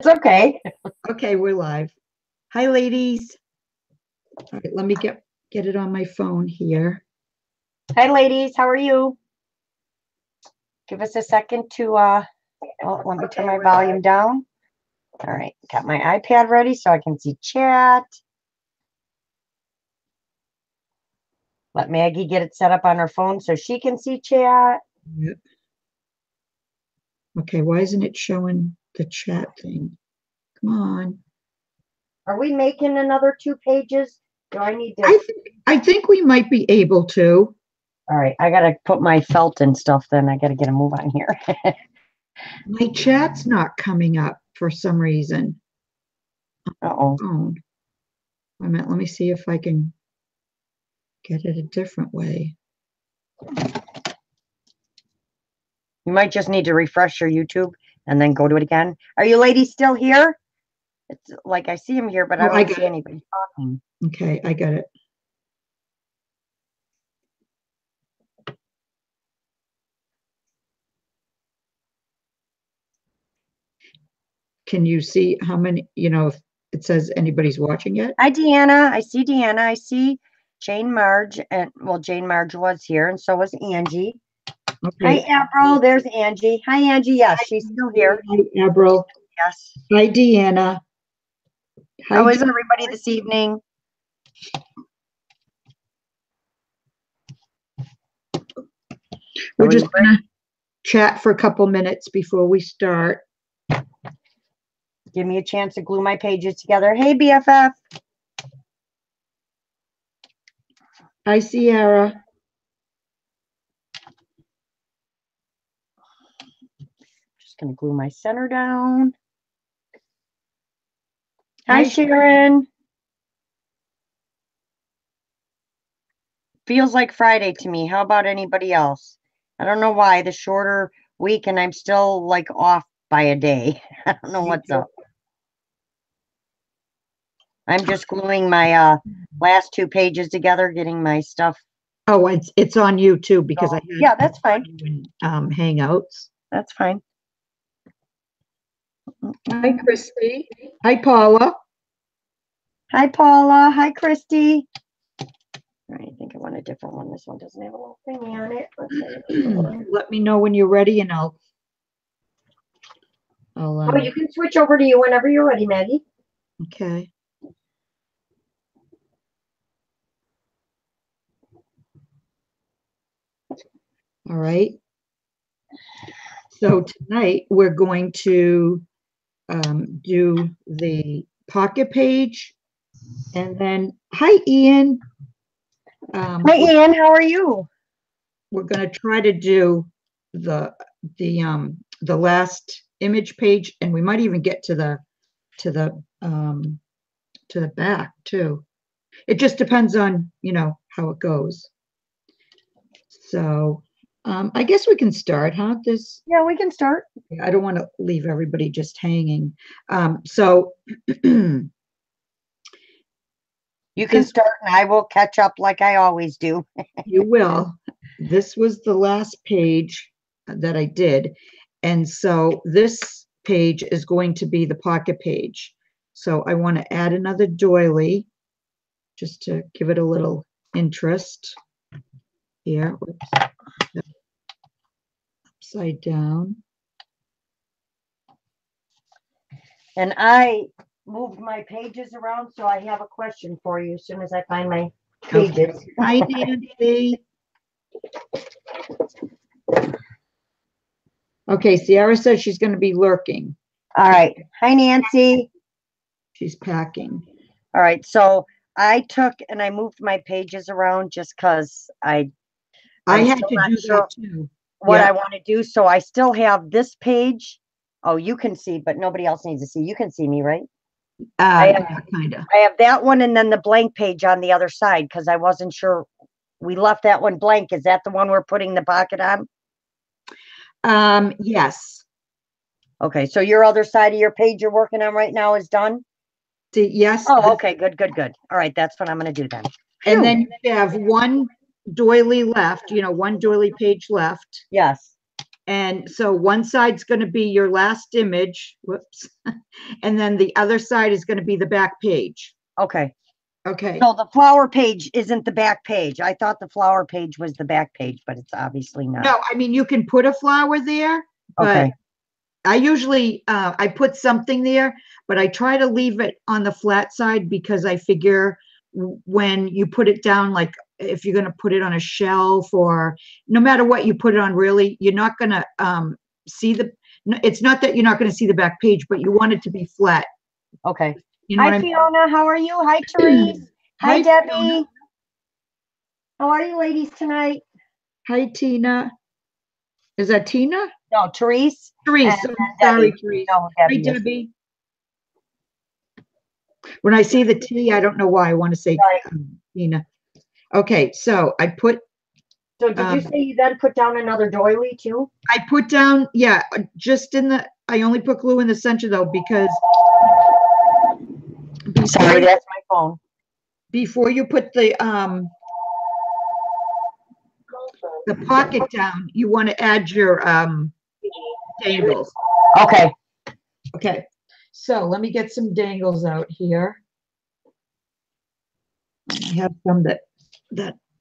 okay. Okay, we're live. Hi, ladies. All right, let me get it on my phone here. Hi, ladies. How are you? Give us a second to, let me turn my volume down. All right, got my iPad ready so I can see chat. Let Maggie get it set up on her phone so she can see chat. Yep. Okay, why isn't it showing the chat thing? Come on. Are we making another 2 pages? Do I need to? I think we might be able to. All right, I got to put my felt and stuff then. I got to get a move on here. My chat's not coming up for some reason. Uh-oh. Wait a minute, let me see if I can get it a different way. You might just need to refresh your YouTube and then go to it again. Are you ladies still here? It's like I see them here, but I don't see anybody talking. Okay, I got it. Can you see how many, if it says anybody's watching yet? Hi, Deanna. I see Deanna. I see Jane Marge. And well, Jane Marge was here, and so was Angie. Okay. Hi, Avril. There's Angie. Hi, Angie. Yes, she's still here. Hi, Avril. Yes. Hi, Deanna. How is everybody this evening? We're just going to chat for a couple minutes before we start. Give me a chance to glue my pages together. Hey, BFF. Hi, Sierra. Just going to glue my center down. Hi, Sharon. Feels like Friday to me. How about anybody else? I don't know why. The shorter week and I'm still like off by a day. I don't know what's up. I'm just gluing my last 2 pages together, getting my stuff. Oh, it's on you too because I yeah, that's fine. Hangouts. That's fine. Hi, Christy. Hi, Paula. Hi, Paula. Hi, Christy. I think I want a different one. This one doesn't have a little thingy on it. Let me know when you're ready, and I'll. Oh, you can switch over to you whenever you're ready, Maggie. Okay. All right. So tonight we're going to do the pocket page, and then hi, Ian. Hi, Ian. How are you? We're going to try to do the last image page, and we might even get to the back too. It just depends on how it goes. So I guess we can start, huh? Yeah, we can start. I don't want to leave everybody just hanging. So you can start, and I will catch up like I always do. You will. This was the last page that I did. And so this page is going to be the pocket page. So I want to add another doily just to give it a little interest. Here. Oops. Upside down. And I moved my pages around, so I have a question for you as soon as I find my pages. Okay. Hi, Nancy. Okay, Sierra says she's going to be lurking. All right. Hi, Nancy. She's packing. All right. So I took and I moved my pages around just because I had to do that too. What I want to do. So I still have this page. Oh, you can see, but nobody else needs to see. You can see me, right? Kind of. I have that one and then the blank page on the other side because I wasn't sure. We left that one blank. Is that the one we're putting the pocket on? Yes. Okay. So your other side of your page you're working on right now is done? Yes. Oh, okay. Good. All right. That's what I'm going to do then. And then you have one doily left, one doily page left. Yes. And so one side's going to be your last image, whoops, and then the other side is going to be the back page. Okay. Okay. So the flower page isn't the back page. I thought the flower page was the back page, but it's obviously not. No, I mean, you can put a flower there, but Okay. I usually, I put something there, but I try to leave it on the flat side because I figure when you put it down, like if you're going to put it on a shelf or no matter what you put it on, really, you're not going to see it's not that you're not going to see the back page, but you want it to be flat. Okay. You know Hi, what I mean? Fiona. How are you? Hi, Therese. Hi, Debbie. Fiona. How are you ladies tonight? Hi, Tina. Is that Tina? No, Therese. Therese. And Sorry, Debbie. Therese. No, Hi, Debbie is. Debbie. When I see the T, I don't know why I want to say Right. Tina. Okay, so I put. So did you say you then put down another doily too? I put down, yeah, just in the, I only put glue in the center though, because Sorry, that's my phone. before you put the pocket down, you want to add your dangles. Okay. Okay, so let me get some dangles out here. I have some that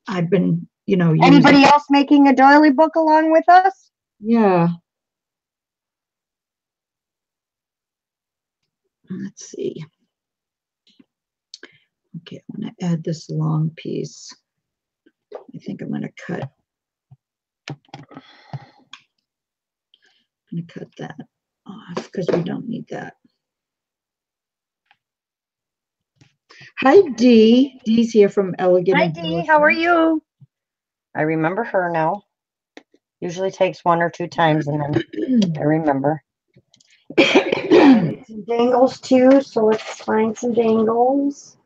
I've been, using. Anybody else making a doily book along with us? Yeah. Let's see. Okay, I'm going to add this long piece. I think I'm going to cut. I'm going to cut that off because we don't need that. Hi, Dee. Dee's here from Elegant. Hi, Dee. How are you? I remember her now. Usually takes one or two times, and then I remember. I need some dangles too, so let's find some dangles.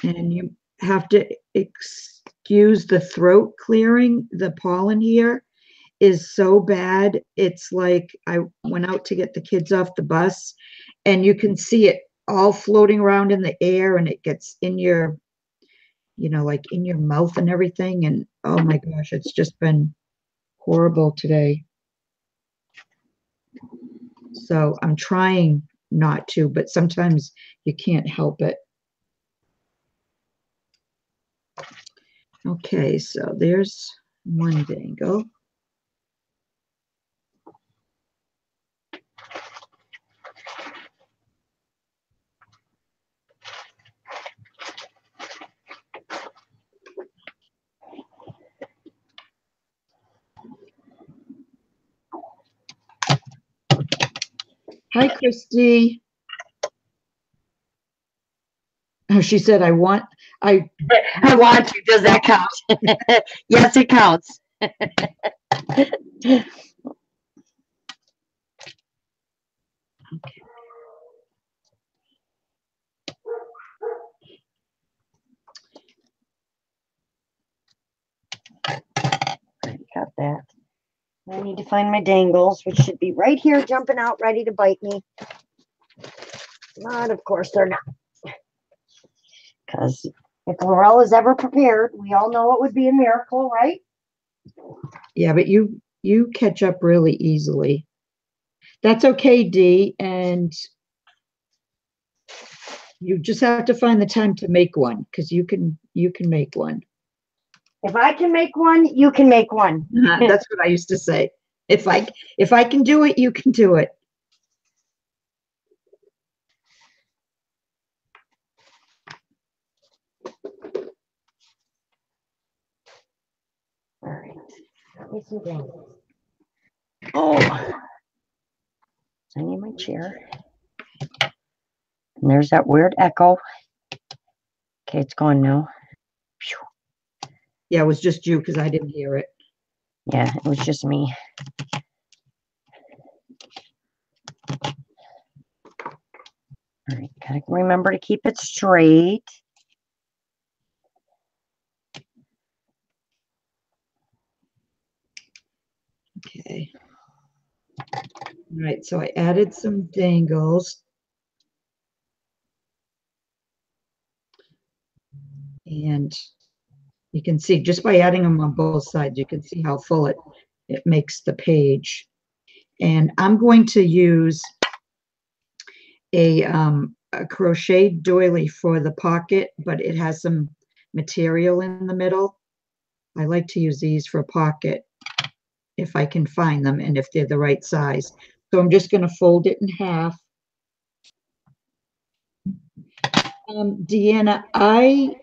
And you have to excuse the throat clearing. The pollen here is so bad. It's like I went out to get the kids off the bus, and you can see it all floating around in the air, and it gets in your, like in your mouth and everything. And oh my gosh, it's just been horrible today. So I'm trying not to, but sometimes you can't help it. Okay, so there's one dangle. Hi, Christy. Oh, she said, I want to. Does that count? Yes, it counts. Okay. Got that. I need to find my dangles, which should be right here, jumping out, ready to bite me. But of course they're not. Because if Lorelle is ever prepared, we all know it would be a miracle, right? Yeah, but you catch up really easily. That's okay, Dee, and you just have to find the time to make one, because you can make one. If I can make one, you can make one. That's what I used to say. If I can do it, you can do it. All right. Got me some dangles. Oh, I need my chair. And there's that weird echo. Okay, it's gone now. Yeah, it was just you because I didn't hear it. Yeah, it was just me. All right, gotta remember to keep it straight. Okay. All right, so I added some dangles. And You can see just by adding them on both sides, you can see how full it makes the page. And I'm going to use a crochet doily for the pocket, but it has some material in the middle. I like to use these for a pocket if I can find them and if they're the right size. So I'm just going to fold it in half. Deanna, I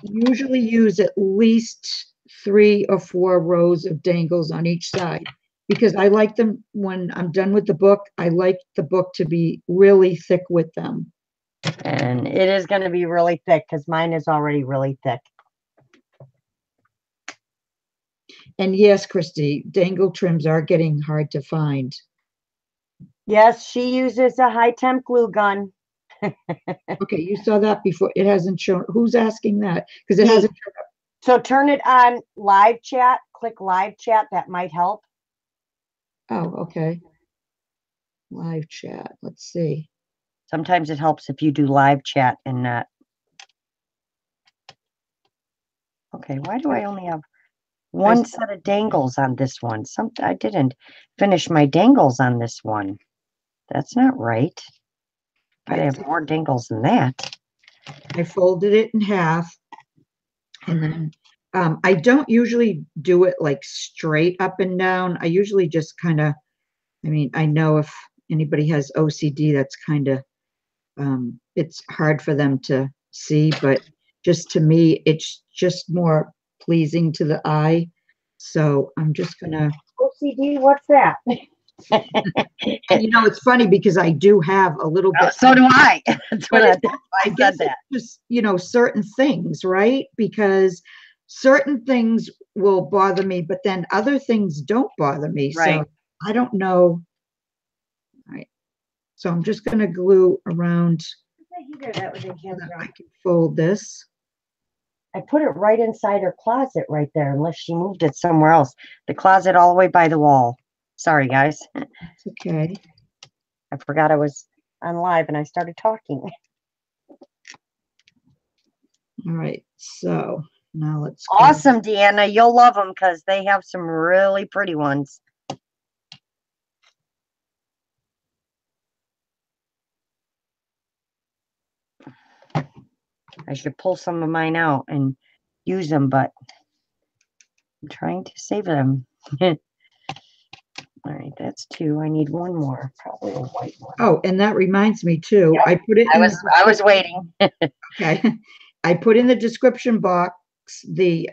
usually use at least 3 or 4 rows of dangles on each side because I like them when I'm done with the book. I like the book to be really thick with them. And it is going to be really thick because mine is already really thick. And yes, Christy, dangle trims are getting hard to find. Yes, she uses a high temp glue gun. Okay, you saw that before. It hasn't shown. Who's asking that? Because it hasn't shown up. So turn it on live chat. Click live chat. That might help. Oh, okay. Live chat. Let's see. Sometimes it helps if you do live chat and not. Okay, why do I only have one set of dangles on this one? I didn't finish my dangles on this one. That's not right. But I have more dangles than that. I folded it in half, and then I don't usually do it like straight up and down. I usually just kind of, I mean, I know if anybody has OCD, that's kind of, it's hard for them to see, but just to me, it's just more pleasing to the eye. So I'm just gonna. OCD, what's that? And you know, it's funny because I do have a little bit. So do I. That's what I guess that. Just, you know, certain things, right? Because certain things will bother me, but then other things don't bother me. Right. So I don't know. All right. So I'm just going to glue around. That was in here. I can fold this. I put it right inside her closet right there, unless she moved it somewhere else. The closet all the way by the wall. Sorry, guys. That's okay. I forgot I was on live and I started talking. All right. So now let's go. Awesome, Deanna. You'll love them because they have some really pretty ones. I should pull some of mine out and use them, but I'm trying to save them. All right, that's 2. I need 1 more, probably a white one. Oh, and that reminds me too. Yep. I put it. I was waiting. Okay, I put in the description box the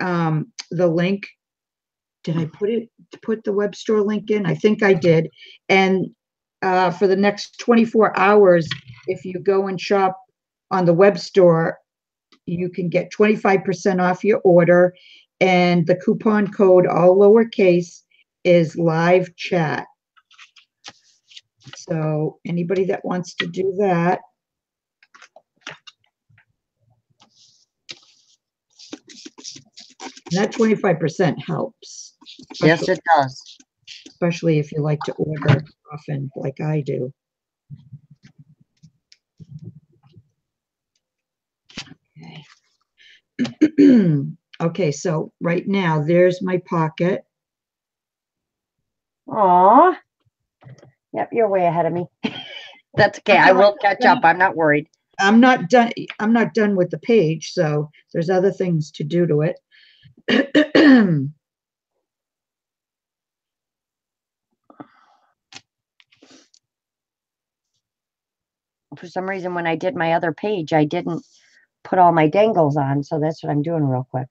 link. Did I put the web store link in? I think I did. And for the next 24 hours, if you go and shop on the web store, you can get 25% off your order. And the coupon code, all lowercase, is live chat. So anybody that wants to do that. And that 25% helps. Yes, it does. Especially if you like to order often, like I do. Okay. Okay, so right now, there's my pocket. Aw. Yep, you're way ahead of me. That's okay. I will catch up. I'm not worried. I'm not done. I'm not done with the page, so there's other things to do to it. For some reason, when I did my other page, I didn't put all my dangles on, so that's what I'm doing real quick.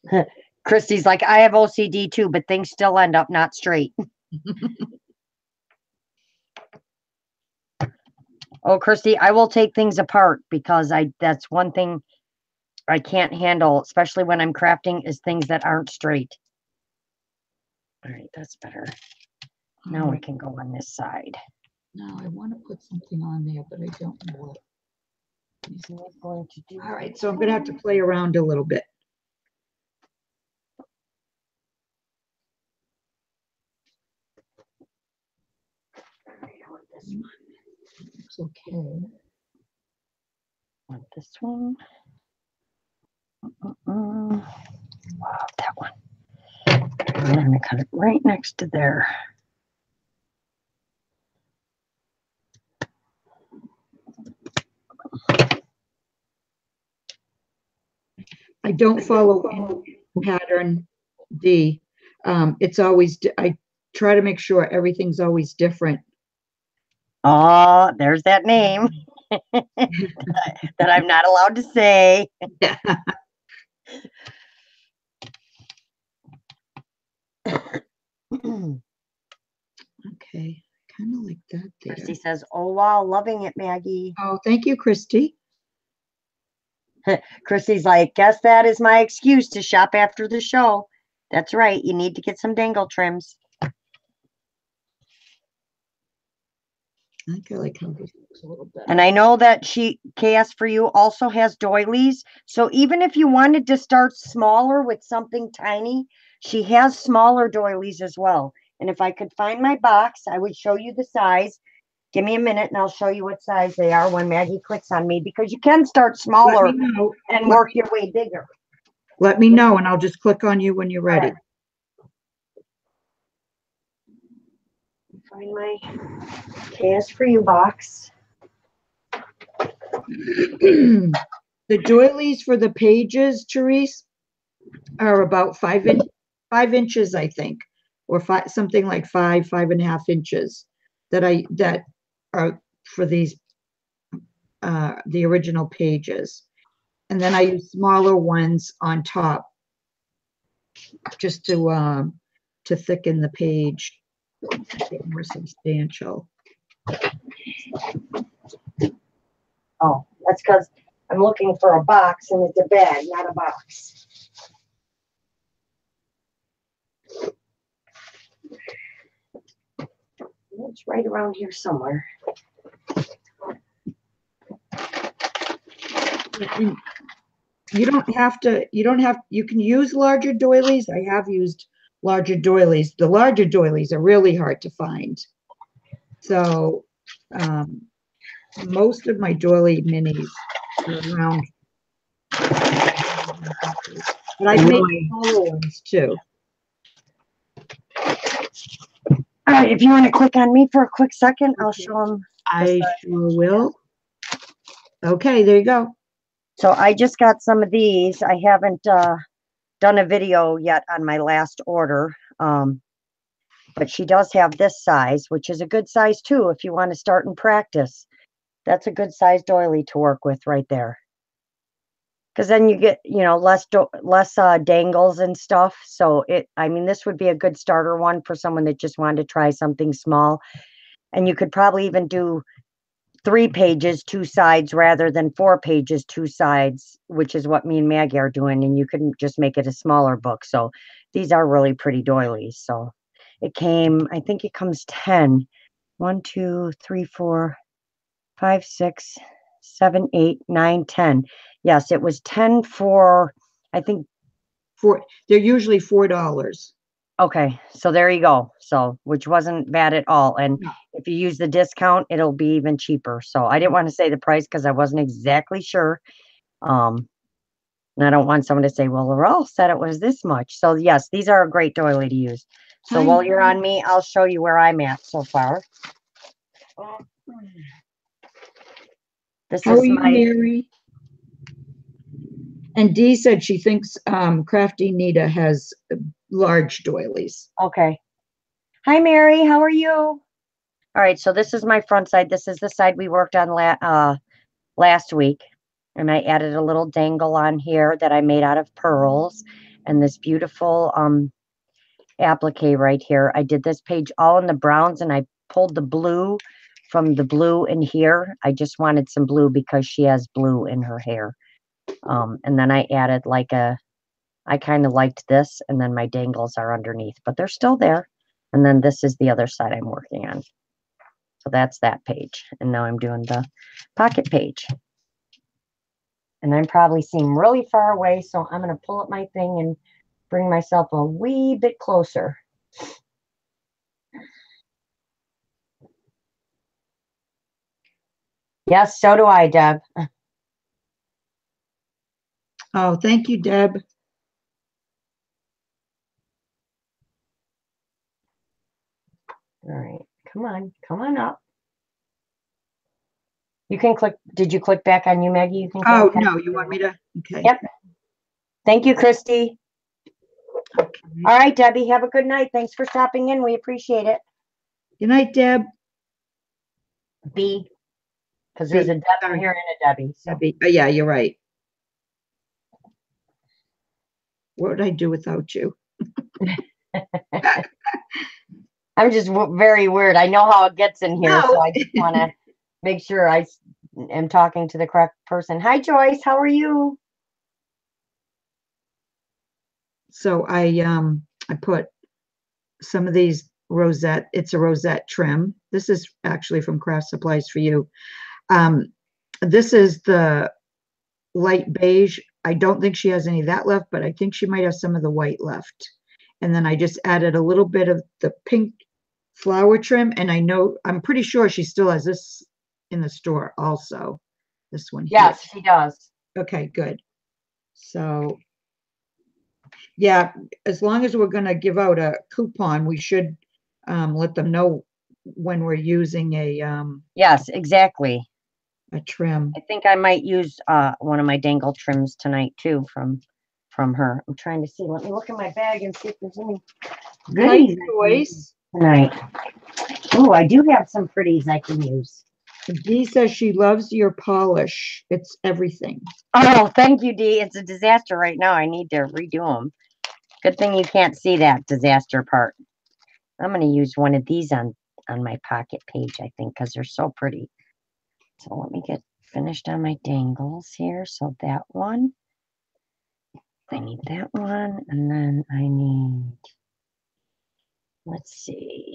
Okay. Christy's like, I have OCD too, but things still end up not straight. Oh, Christy, I will take things apart because that's one thing I can't handle, especially when I'm crafting, is things that aren't straight. All right, that's better. Now we can go on this side. Now I want to put something on there, but I don't know what. Going to do. All right, so I'm going to have to play around a little bit. It's okay. Want this one. That one. I'm going to cut it right next to there. I don't follow any pattern D. It's always, I try to make sure everything's always different. Oh, there's that name that I'm not allowed to say. Okay, kind of like that there. Christy says, oh, wow, loving it, Maggie. Oh, thank you, Christy. Christy's like, guess that is my excuse to shop after the show. That's right. You need to get some dangle trims. I think I like how this looks a little better. And I know that KS for You also has doilies. So even if you wanted to start smaller with something tiny, she has smaller doilies as well. And if I could find my box, I would show you the size. Give me a minute and I'll show you what size they are when Maggie clicks on me, because you can start smaller and work your way bigger. Let me know and I'll just click on you when you're ready. Find my KS for You box. The doilies for the pages, Therese, are about 5 inches, I think, or something like 5.5 inches that are for these the original pages. And then I use smaller ones on top just to thicken the page, make it more substantial. Oh, that's because I'm looking for a box and it's a bag, not a box. It's right around here somewhere. You can use larger doilies. I have used larger doilies. The larger doilies are really hard to find. So most of my doily minis are around, but I've made smaller ones too. All right, if you want to click on me for a quick second, I'll show them. I sure will. Okay, there you go. So I just got some of these. I haven't done a video yet on my last order, but she does have this size, which is a good size too if you want to start and practice. That's a good size doily to work with right there. Because then you get, less dangles and stuff. So this would be a good starter one for someone that just wanted to try something small. And you could probably even do 3 pages, 2 sides, rather than 4 pages, 2 sides, which is what me and Maggie are doing. And you can just make it a smaller book. So these are really pretty doilies. So it came, I think it comes 10. 1, 2, 3, 4, 5, 6, 7, 8, 9, 10. Yes, it was 10 for, I think. They're usually $4. Okay, so there you go. So, which wasn't bad at all. And if you use the discount, it'll be even cheaper. So I didn't want to say the price because I wasn't exactly sure. And I don't want someone to say, well, Lorelle said it was this much. So yes, these are a great doily to use. So while you're on me, I'll show you where I'm at so far. How are you, Mary? And Dee said she thinks Crafty Nita has large doilies. Okay. Hi, Mary. How are you? All right. So this is my front side. This is the side we worked on last week. And I added a little dangle on here that I made out of pearls. And this beautiful applique right here. I did this page all in the browns, and I pulled the blue from the blue in here. I just wanted some blue because she has blue in her hair. And then I added I kind of liked this, and then my dangles are underneath, but they're still there. And then this is the other side I'm working on. So that's that page. And now I'm doing the pocket page. And I'm probably seem really far away, so I'm going to pull up my thing and bring myself a wee bit closer. Yes, so do I, Deb. Oh, thank you, Deb. All right, come on up. You can click, did you click back on you, Maggie? You can Oh, click. no, you want me to? Okay. Yep. Thank you, Christy. Okay. All right, Debbie, have a good night. Thanks for stopping in. We appreciate it. Good night, Deb. B, because there's B, a Deb sorry. here and a Debbie. So. Debbie. Oh, yeah, you're right. What would I do without you? I'm just very weird. I know how it gets in here, so No. I just want to make sure I am talking to the correct person. Hi, Joyce. How are you? So I put some of these rosette. It's a rosette trim. This is actually from Craft Supplies for You. This is the light beige. I don't think she has any of that left, but I think she might have some of the white left. And then I just added a little bit of the pink flower trim, and I'm pretty sure she still has this in the store also. This one here. Yes, she does. Okay, good. So yeah, as long as we're going to give out a coupon, we should let them know when we're using Yes, exactly. a trim. I think I might use one of my dangle trims tonight too from her. I'm trying to see. Let me look in my bag and see if there's any goodies Nice choice. tonight. Oh, I do have some pretties I can use. Dee says she loves your polish. It's everything. Oh, thank you, Dee. It's a disaster right now. I need to redo them. Good thing you can't see that disaster part. I'm going to use one of these on my pocket page, I think, because they're so pretty. So let me get finished on my dangles here. So that one, I need that one, and then I need, let's see.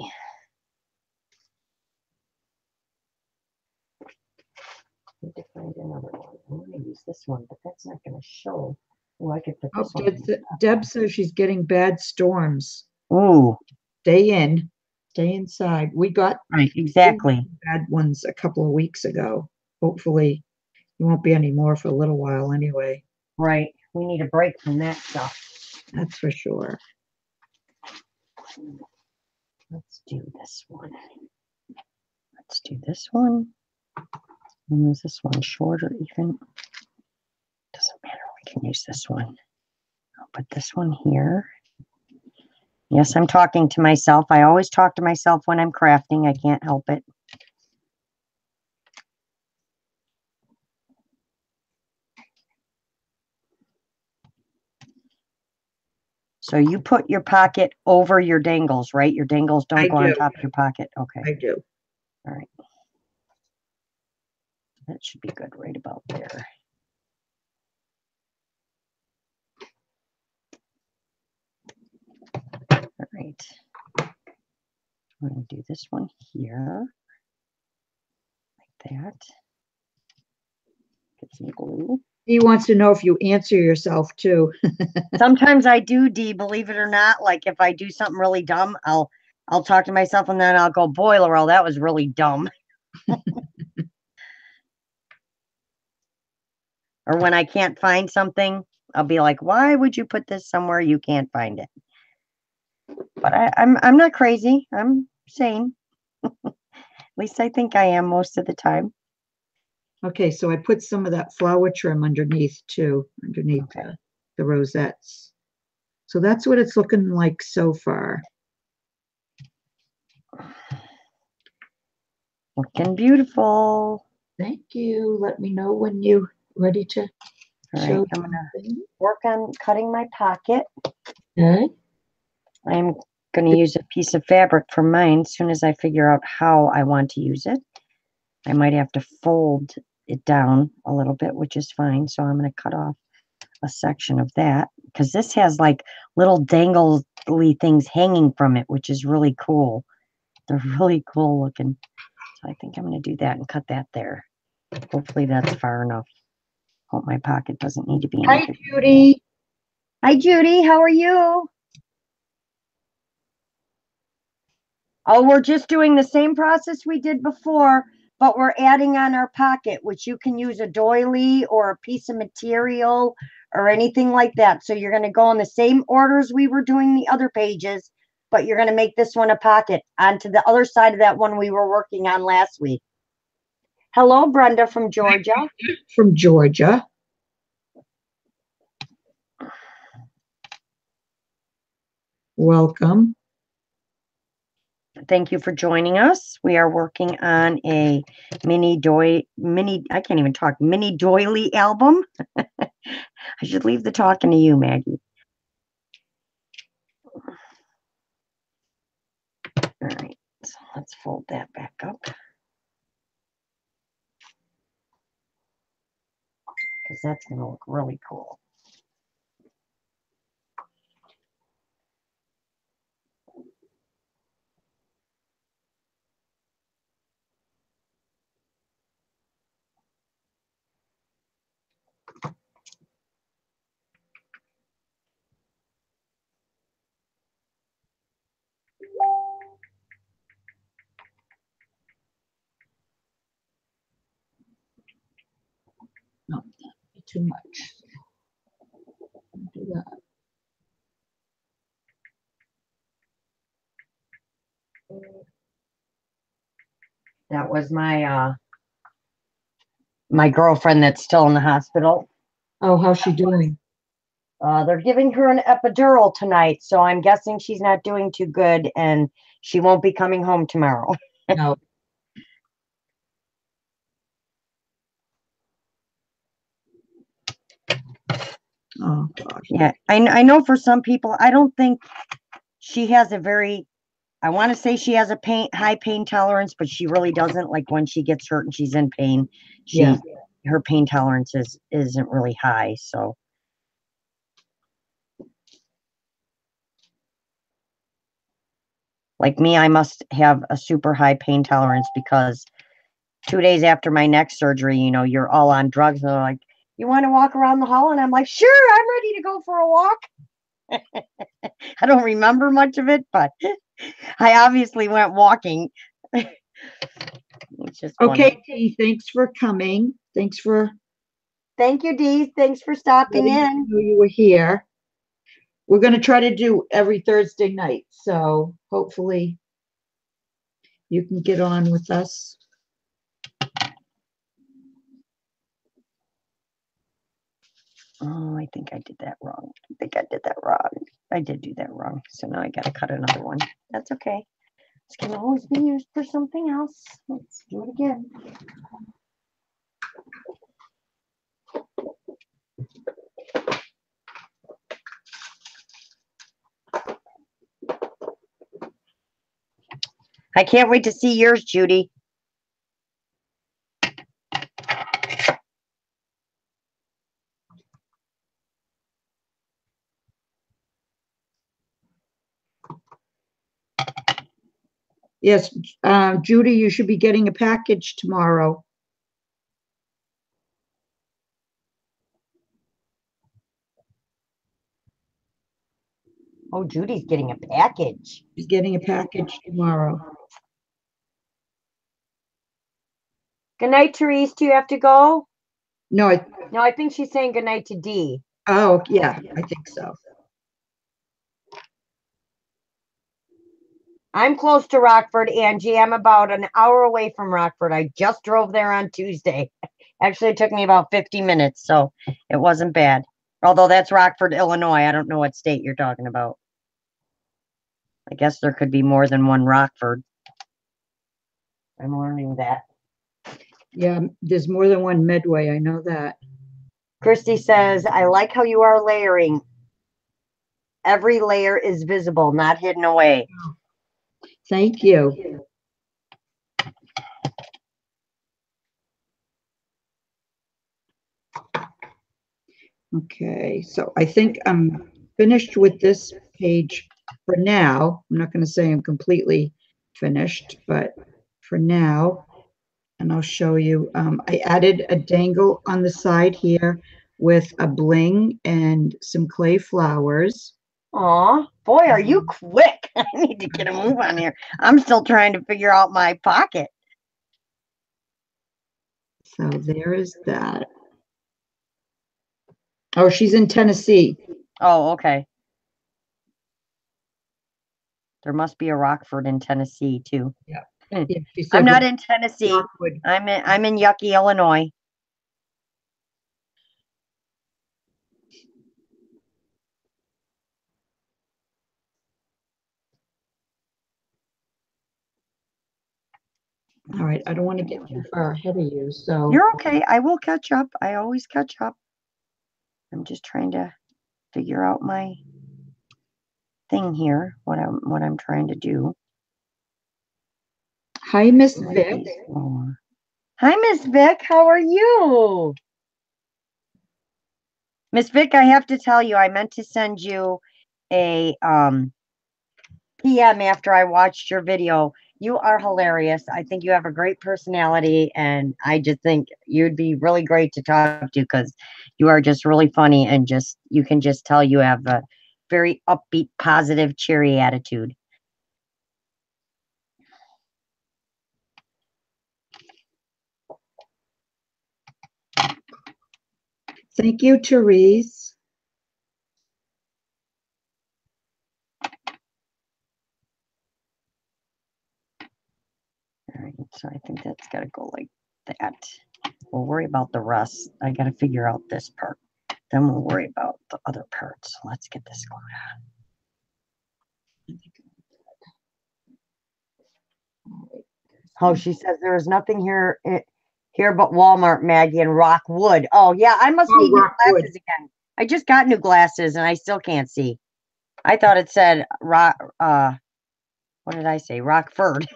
I need to find another one. I'm going to use this one, but that's not going to show. Oh, I could put Oh, this one. Deb says she's getting bad storms. Ooh. Stay in, stay inside. We got Right, exactly. bad ones a couple of weeks ago. Hopefully, there won't be any more for a little while anyway. Right. We need a break from that stuff. That's for sure. Let's do this one. Let's do this one. And is this one shorter even? Doesn't matter. We can use this one. I'll put this one here. Yes, I'm talking to myself. I always talk to myself when I'm crafting. I can't help it. So you put your pocket over your dangles, right? Your dangles don't go on top of your pocket. Okay. I do. All right. That should be good right about there. All right. I'm going to do this one here. Like that. Get some glue. He wants to know if you answer yourself too. Sometimes I do, Dee, believe it or not. Like if I do something really dumb, I'll talk to myself and then I'll go, boy, Lorelle, that was really dumb. Or when I can't find something, I'll be like, why would you put this somewhere you can't find it? But I'm not crazy. I'm sane. At least I think I am most of the time. Okay, so I put some of that flower trim underneath too, underneath the rosettes. So that's what it's looking like so far. Looking beautiful. Thank you. Let me know when you're ready to show. I'm going to work on cutting my pocket. Okay. I'm going to use a piece of fabric for mine as soon as I figure out how I want to use it. I might have to fold it down a little bit, which is fine. So I'm going to cut off a section of that because this has like little dangly things hanging from it, which is really cool. They're really cool looking. So I think I'm going to do that and cut that there. Hopefully that's far enough. Hope my pocket doesn't need to be. Hi, Judy. Hi, Judy. How are you? Oh, we're just doing the same process we did before, but we're adding on our pocket, which you can use a doily or a piece of material or anything like that. So you're going to go in the same orders we were doing the other pages, but you're going to make this one a pocket onto the other side of that one we were working on last week. Hello, Brenda from Georgia. From Georgia. Welcome. Thank you for joining us. We are working on a mini Doily album. I should leave the talking to you, Maggie. All right, so let's fold that back up. Because that's going to look really cool. No, too much. Do that. That was my my girlfriend that's still in the hospital. Oh, how's she doing? They're giving her an epidural tonight, so I'm guessing she's not doing too good, and she won't be coming home tomorrow. No. Oh, gosh. Yeah, I know for some people, I don't think she has a very, I want to say she has a high pain tolerance, but she really doesn't. Like when she gets hurt and she's in pain, her pain tolerance isn't really high. So like me, I must have a super high pain tolerance because 2 days after my neck surgery, you know, you're all on drugs. And they're like, you want to walk around the hall? And I'm like, sure, I'm ready to go for a walk. I don't remember much of it, but I obviously went walking. It's just okay, funny. Dee, thanks for coming. Thanks for Thank you, Dee. Thanks for stopping letting me in. know you were here. We're going to try to do every Thursday night, so hopefully you can get on with us. Oh, I think I did that wrong. I did do that wrong. So now I got to cut another one. That's okay. This can always be used for something else. Let's do it again. I can't wait to see yours, Judy. Yes, Judy, you should be getting a package tomorrow. Oh, Judy's getting a package. She's getting a package tomorrow. Good night, Therese. Do you have to go? No, I think she's saying good night to Dee. oh, yeah, I think so. I'm close to Rockford, Angie. I'm about an hour away from Rockford. I just drove there on Tuesday. Actually, it took me about 50 minutes, so it wasn't bad. Although that's Rockford, Illinois. I don't know what state you're talking about. I guess there could be more than one Rockford. I'm learning that. Yeah, there's more than one Medway. I know that. Christy says, I like how you are layering. Every layer is visible, not hidden away. Thank you. Okay, so I think I'm finished with this page for now. I'm not going to say I'm completely finished, but for now, and I'll show you, I added a dangle on the side here with a bling and some clay flowers. Aw, boy, are you quick. I need to get a move on here. I'm still trying to figure out my pocket. So there is that. Oh, she's in Tennessee. Oh, okay. There must be a Rockford in Tennessee too. Yeah. Hmm. Yeah, she I'm said not in Tennessee. Rockwood. I'm in yucky Illinois. All right, I don't want to get too far ahead of you, so You're okay. I will catch up. I always catch up. I'm just trying to figure out my thing here, what I'm trying to do. hi, Miss Vic. Hi, Miss Vic. How are you? Miss Vic, I have to tell you, I meant to send you a PM after I watched your video. You are hilarious. I think you have a great personality, and I just think you'd be really great to talk to because you are just really funny and just you can just tell you have a very upbeat, positive, cheery attitude. Thank you, Therese. All right, so I think that's got to go like that. We'll worry about the rest. I got to figure out this part. Then we'll worry about the other parts. Let's get this going on. Oh, she says there is nothing here but Walmart, Maggie, and Rockwood. Oh, yeah, I must need new Rockwood. glasses again. I just got new glasses and I still can't see. I thought it said what did I say? Rockford.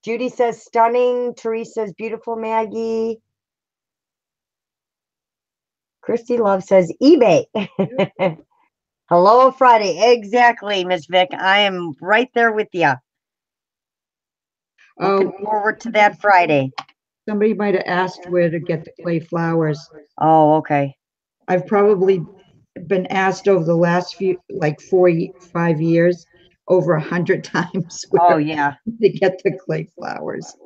Judy says stunning. Teresa says beautiful, Maggie. Christy Love says eBay. Hello, Friday. Exactly, Miss Vic. I am right there with you. Looking forward to that Friday. Somebody might have asked where to get the clay flowers. Oh, okay. I've probably been asked over the last few, like 5 years, over 100 times Oh, where yeah. to get the clay flowers.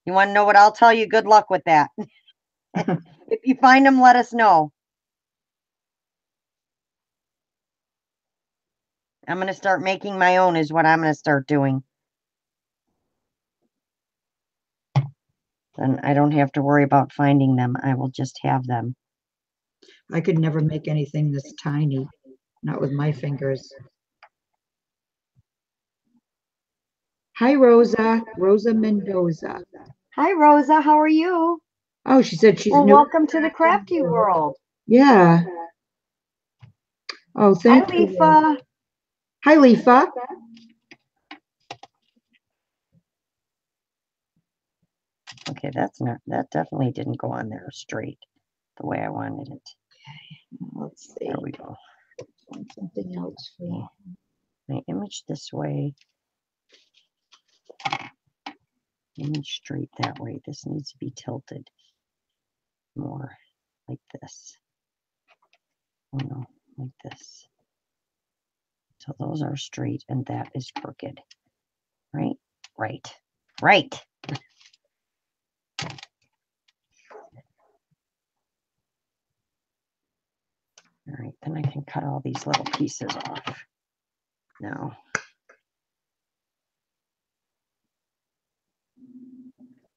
You want to know what I'll tell you? Good luck with that. If you find them, let us know. I'm going to start making my own is what I'm going to start doing. Then I don't have to worry about finding them. I will just have them. I could never make anything this tiny, not with my fingers. Hi, Rosa. Rosa Mendoza. Hi, Rosa. How are you? Oh, she said she's Well, new. welcome to the crafty world. Yeah. Oh, thank Hi, you. Lefa. Hi, Lefa. Okay, that definitely didn't go on there straight the way I wanted it. Okay, let's see. There we go. Something else for you. My image this way. Image straight that way. This needs to be tilted more like this. Oh no, like this. So those are straight and that is crooked. Right? Right. Right. All right, then I can cut all these little pieces off. Now.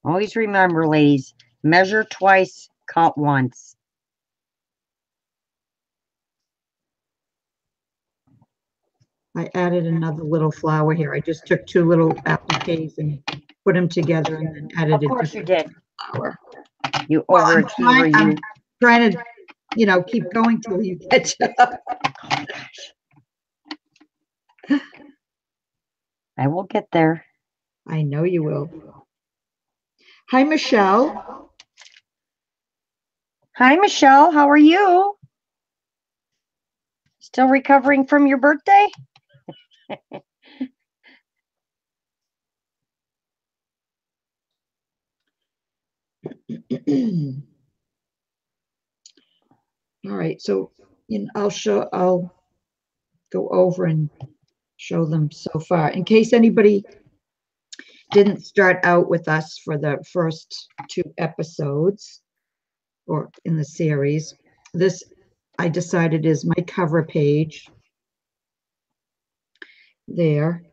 Always remember, ladies, measure twice, cut once. I added another little flower here. I just took 2 little appliques and put them together and then added Of course you did. flower. You Well, overachiever, I'm trying to, keep going till you catch up. Oh my gosh. I will get there. I know you will. Hi, Michelle. Hi, Michelle. How are you? Still recovering from your birthday? All right, so I'll go over and show them so far. In case anybody didn't start out with us for the first 2 episodes, or in the series. This I decided is my cover page there.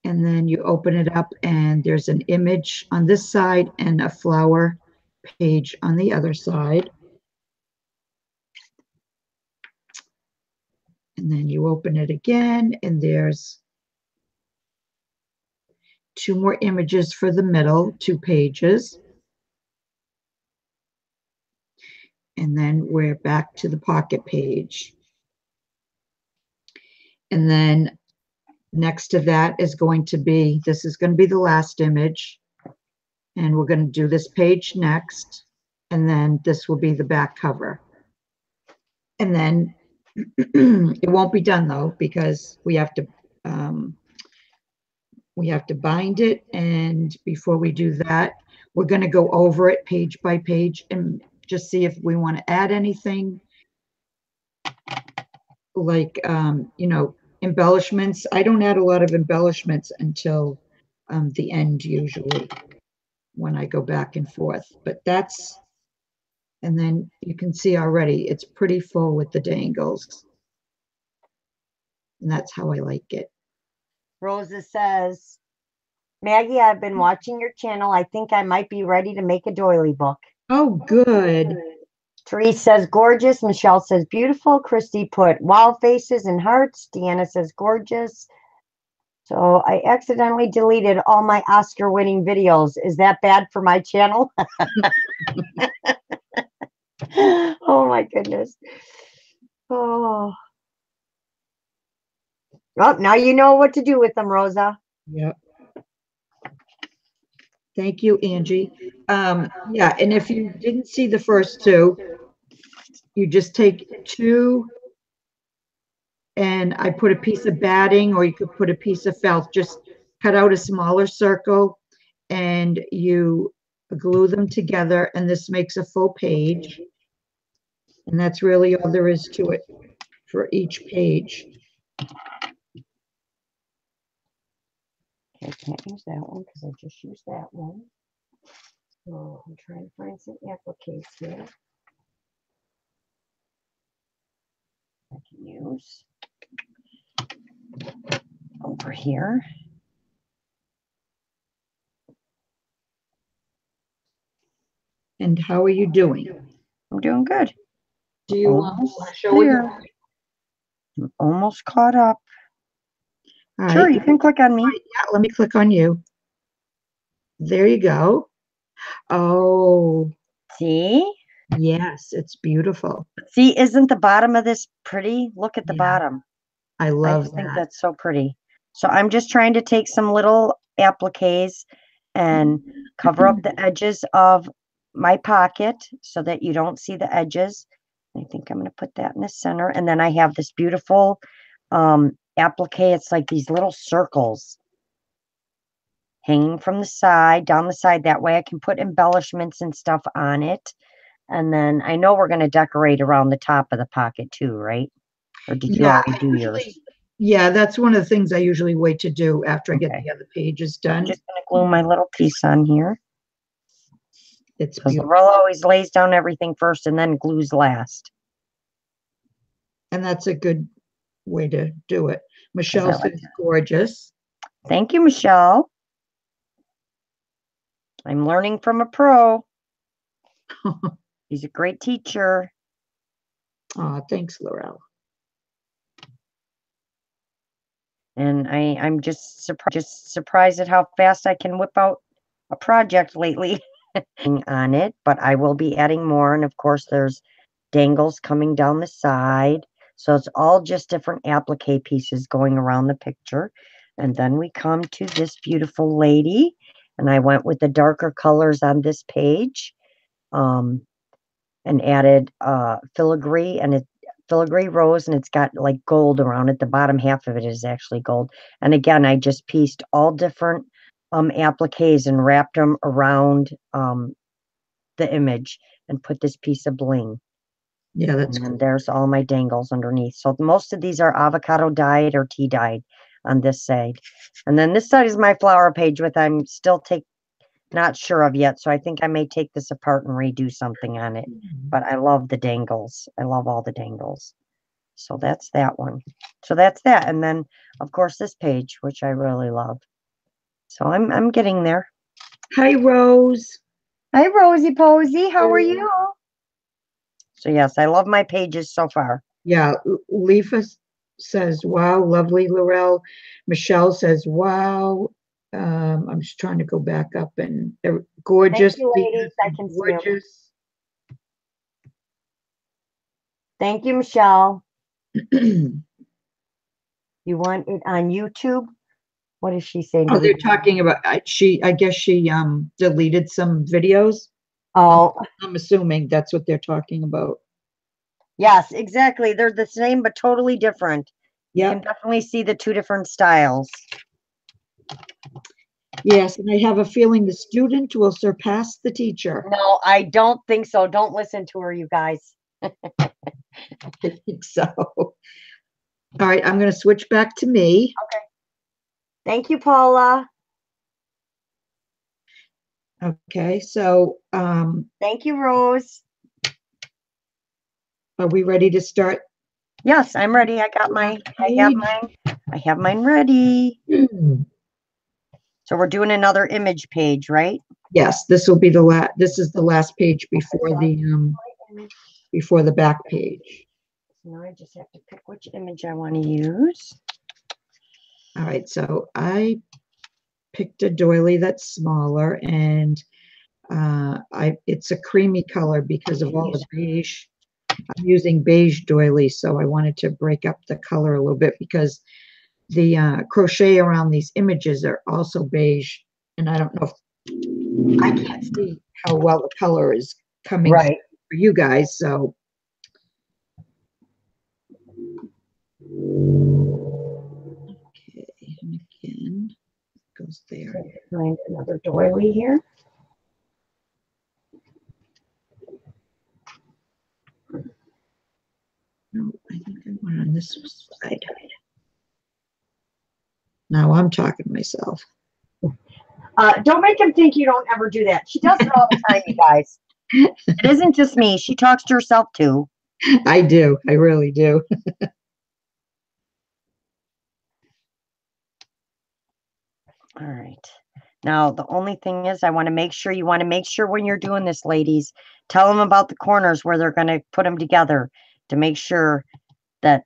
And then you open it up and there's an image on this side and a flower page on the other side. And then you open it again and there's 2 more images for the middle, 2 pages. And then we're back to the pocket page. And then next to that is going to be, this is going to be the last image. And we're going to do this page next. And then this will be the back cover. And then it won't be done though, because we have to bind it. And before we do that, we're going to go over it page by page and just see if we want to add anything like, you know, embellishments. I don't add a lot of embellishments until the end usually when I go back and forth, but that's, and then you can see already it's pretty full with the dangles. And that's how I like it. Rosa says, Maggie, I've been watching your channel. I think I might be ready to make a doily book. Oh, good. Therese says gorgeous. Michelle says beautiful. Christy put wow faces and hearts. Deanna says gorgeous. So I accidentally deleted all my Oscar winning videos. Is that bad for my channel? Oh my goodness. Oh. Well, now you know what to do with them, Rosa. Yep. Thank you, Angie. Yeah, and if you didn't see the first 2, you just take 2 and I put a piece of batting, or you could put a piece of felt, just cut out a smaller circle and you glue them together, and this makes a full page. And that's really all there is to it for each page. Okay, I can't use that one because I just used that one. So I'm trying to find some appliques here. I can use over here. And how are you doing? I'm doing good. Do you want to Almost show it? there. I'm almost caught up. All Sure, right. you can click on me. Yeah, let me click on you. There you go. Oh, See? yes, it's beautiful. See, isn't the bottom of this pretty? Look at the Yeah, bottom. I I love just think that. that's so pretty. So I'm just trying to take some little appliques and cover up the edges of my pocket so that you don't see the edges. I think I'm going to put that in the center. And then I have this beautiful applique. It's like these little circles hanging from the side, down the side. That way I can put embellishments and stuff on it. And then I know we're going to decorate around the top of the pocket too, right? Or did you Yeah, already do yours? yeah, that's one of the things I usually wait to do after I get Okay. the other pages I'm done. just going to glue my little piece on here. It's Because beautiful. Lorelle always lays down everything first and then glues last. And that's a good way to do it. Michelle like says gorgeous. Thank you, Michelle. I'm learning from a pro. He's a great teacher. Oh, thanks, Lorelle. And I'm just surprised at how fast I can whip out a project lately on it. But I will be adding more. And of course, there's dangles coming down the side. So it's all just different applique pieces going around the picture. And then we come to this beautiful lady. And I went with the darker colors on this page. And added filigree and filigree rose, and it's got like gold around it. The bottom half of it is actually gold. And again, I just pieced all different appliques and wrapped them around the image and put this piece of bling. Yeah, that's and cool. There's all my dangles underneath. So most of these are avocado dyed or tea dyed on this side. And then this side is my flower page with I'm not sure of yet. So I think I may take this apart and redo something on it. But I love the dangles. I love all the dangles. So that's that one. So that's that. And then, of course, this page, which I really love. So I'm getting there. Hi, Rose. Hi, Rosie Posey. How are you? So yes, I love my pages so far. Yeah, Lefa says, wow, lovely, Lorelle. Michelle says, wow. I'm just trying to go back up and they're gorgeous. Thank you, ladies. I can see 'em. Gorgeous. Thank you, Michelle. You want it on YouTube? What is she saying? Oh, they're talking about, I guess she deleted some videos. Oh, I'm assuming that's what they're talking about. yes, exactly. They're the same, but totally different. You Yeah. can definitely see the two different styles. Yes, and I have a feeling the student will surpass the teacher. No, I don't think so. Don't listen to her, you guys. I think so. All right, I'm going to switch back to me. Okay. Thank you, Paula. Okay, so Thank you, Rose. are we ready to start? Yes, I'm ready. I have mine ready. So we're doing another image page, right? Yes, this will be the last. This is the last page before the back page. Now I just have to pick which image I want to use. All right, so I picked a doily that's smaller, and it's a creamy color because of all the beige. I'm using beige doily, so I wanted to break up the color a little bit because the crochet around these images are also beige, and I don't know if I can't see how well the color is coming Right. for you guys, so. Okay, and again, it goes there. Find another doily here. No, I think I want on this side. Now I'm talking to myself. Don't make him think you don't ever do that. She does it all the time, you guys. It isn't just me. She talks to herself too. I do. I really do. All right. Now, the only thing is you want to make sure when you're doing this, ladies, tell them about the corners where they're going to put them together to make sure that,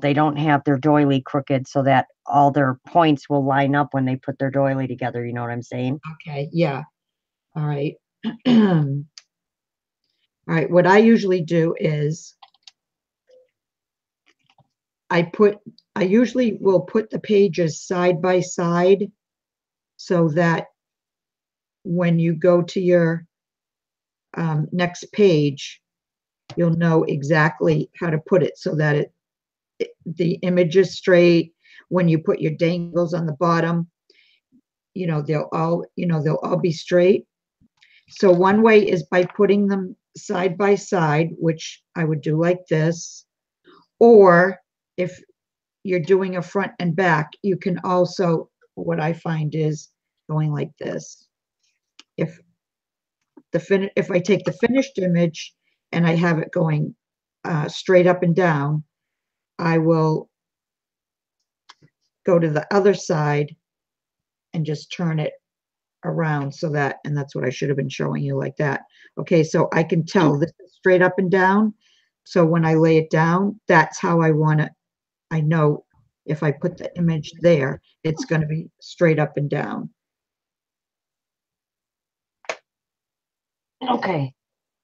they don't have their doily crooked so that all their points will line up when they put their doily together. You know what I'm saying? Okay. Yeah. All right. All right. What I usually do is I usually will put the pages side by side so that when you go to your next page, you'll know exactly how to put it so that the image is straight. When you put your dangles on the bottom, they'll all be straight. So one way is by putting them side by side, which I would do like this. Or if you're doing a front and back, you can also, what I find is going like this. If I take the finished image and I have it going straight up and down, I will go to the other side and just turn it around and that's what I should have been showing you like that. Okay, so I can tell this is straight up and down. So when I lay it down, that's how I want it. I know if I put the image there, it's going to be straight up and down. Okay.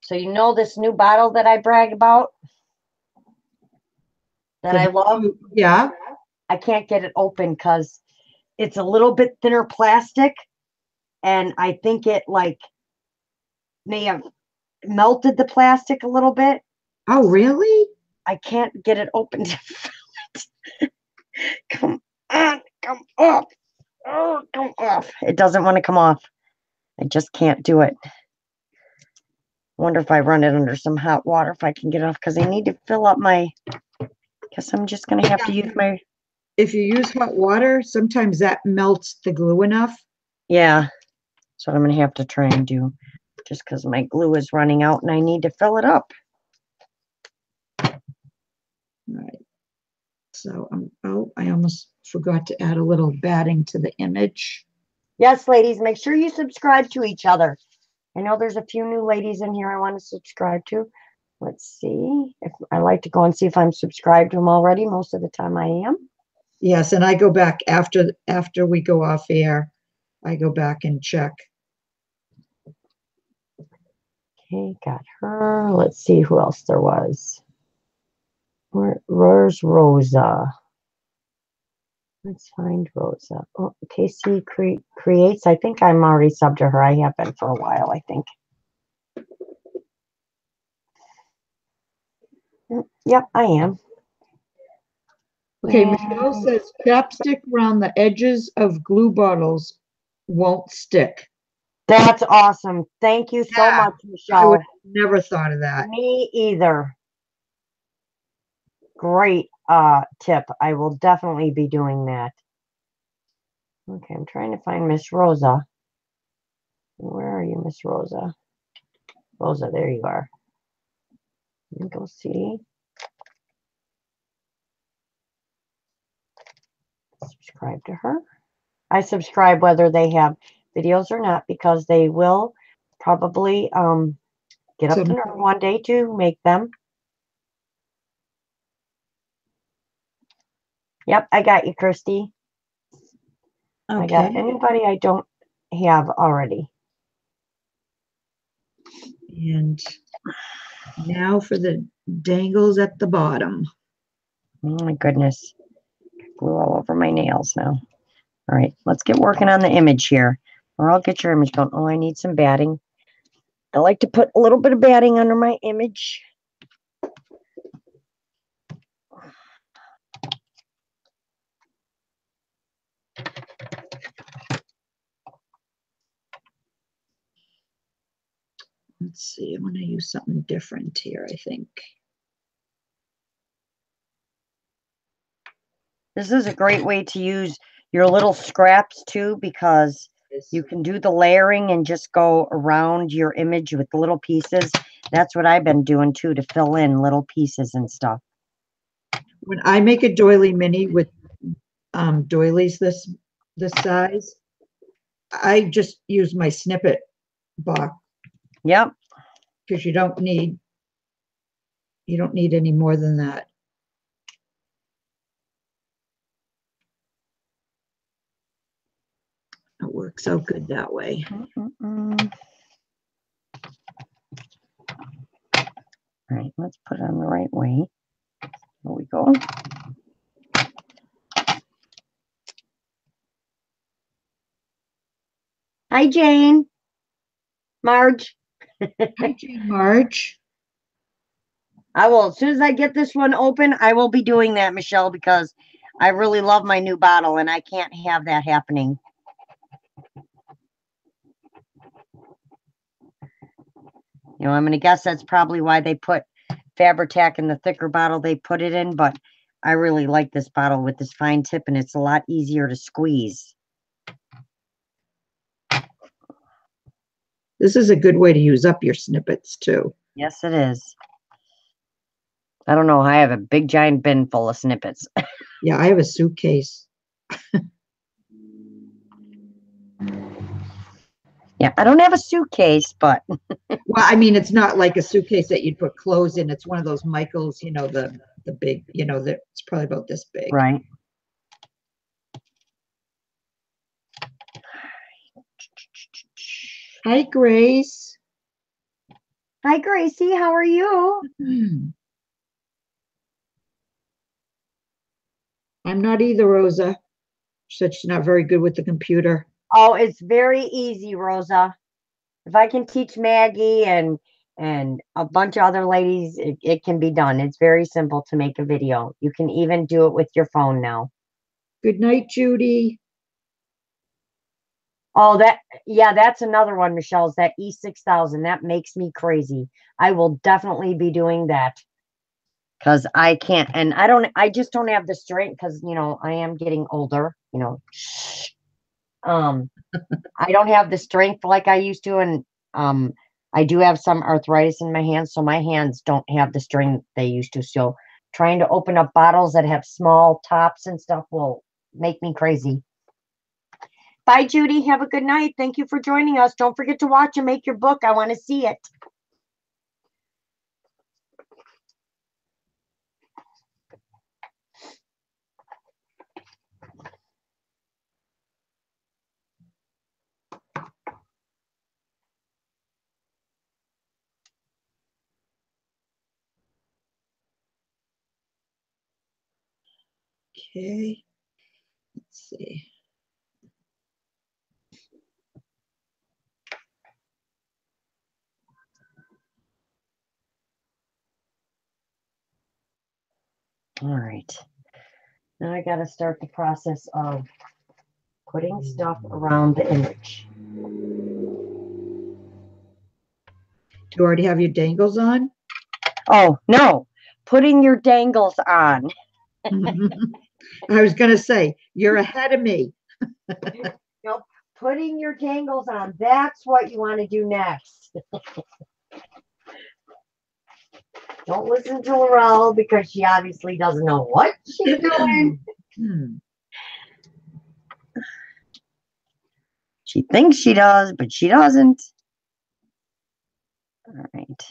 So this new bottle that I brag about? That I love? Yeah. I can't get it open because it's a little bit thinner plastic. And I think it may have melted the plastic a little bit. Oh, really? I can't get it open to come on, come off. Oh, come off. It doesn't want to come off. I just can't do it. Wonder if I run it under some hot water, if I can get it off, because I need to fill up my, guess I'm just going to have to use my. If you use hot water, sometimes that melts the glue enough. Yeah. That's what I'm going to have to try and do, just because my glue is running out and I need to fill it up. All right. So oh, I almost forgot to add a little batting to the image. Yes, ladies, make sure you subscribe to each other. I know there's a few new ladies in here I want to subscribe to. Let's see. If I like to go and see if I'm subscribed to them already. Most of the time I am. Yes, and I go back after we go off air. I go back and check. Okay, got her. Let's see who else there was. Where's Rosa? Let's find Rosa. Oh, Casey creates. I think I'm already subbed to her. I have been for a while, I think. Yep, I am. Okay, Michelle says chapstick around the edges of glue bottles won't stick. That's awesome. Thank you so much, Michelle. I would have never thought of that. Me either. Great tip. I will definitely be doing that. Okay, I'm trying to find Miss Rosa. Where are you, Miss Rosa? Rosa, there you are. Let me go see. Subscribe to her. I subscribe whether they have videos or not, because they will probably get up the nerve one day to make them. Yep, I got you, Kirsty. Okay. I got anybody I don't have already. And now for the dangles at the bottom. Oh my goodness. Glue all over my nails now. All right, let's get working on the image here. Or I'll get your image going. Oh, I need some batting. I like to put a little bit of batting under my image. Let's see, I'm going to use something different here, I think. This is a great way to use your little scraps too, because you can do the layering and just go around your image with the little pieces. That's what I've been doing too, to fill in little pieces and stuff. When I make a doily mini with doilies this size, I just use my snippet box. Yep. Because you don't need any more than that. It works out good that way. All right, let's put it on the right way. There we go. Hi, Jane. Marge. Hi, Jane Marge. I will, as soon as I get this one open, I will be doing that, Michelle, because I really love my new bottle and I can't have that happening. You know, I'm going to guess that's probably why they put Fabri-Tac in the thicker bottle they put it in, but I really like this bottle with this fine tip, and it's a lot easier to squeeze. This is a good way to use up your snippets too. Yes, it is. I don't know. I have a big giant bin full of snippets. Yeah, I have a suitcase. Yeah, I don't have a suitcase, but well, I mean, it's not like a suitcase that you'd put clothes in. It's one of those Michaels, you know, the big, you know, that it's probably about this big. Right. Hi, Grace. Hi, Gracie. How are you? I'm not either, Rosa. She said she's not very good with the computer. Oh, it's very easy, Rosa. If I can teach Maggie and a bunch of other ladies, it can be done. It's very simple to make a video. You can even do it with your phone now. Good night, Judy. Oh, that's another one, Michelle's, that E6000. That makes me crazy. I will definitely be doing that. Because I can't, and I just don't have the strength, because, you know, I am getting older, you know. I don't have the strength like I used to, and I do have some arthritis in my hands, so my hands don't have the strength they used to. So trying to open up bottles that have small tops and stuff will make me crazy. Bye, Judy. Have a good night. Thank you for joining us. Don't forget to watch and make your book. I want to see it. Okay, let's see. All right. Now I got to start the process of putting stuff around the image. Do you already have your dangles on? Oh, no. Putting your dangles on. I was going to say, you're ahead of me. Nope. Putting your dangles on. That's what you want to do next. Don't listen to Lorelle because she obviously doesn't know what she's doing. She thinks she does, but she doesn't. All right.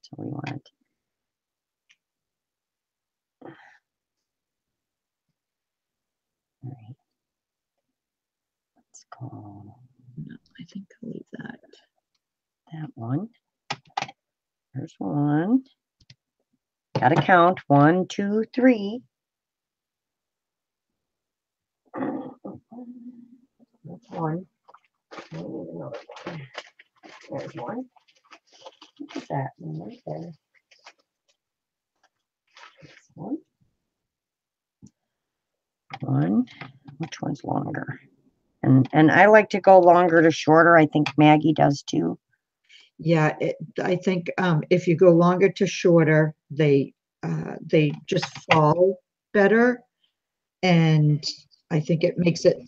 So we want. All right. Let's go. No, I think I'll leave that. That one. There's one. Gotta count. 1, 2, 3. That's one. There's one. What's that one right there? This one. One. Which one's longer? And I like to go longer to shorter. I think Maggie does too. Yeah, I think if you go longer to shorter, they just fall better, and I think it makes it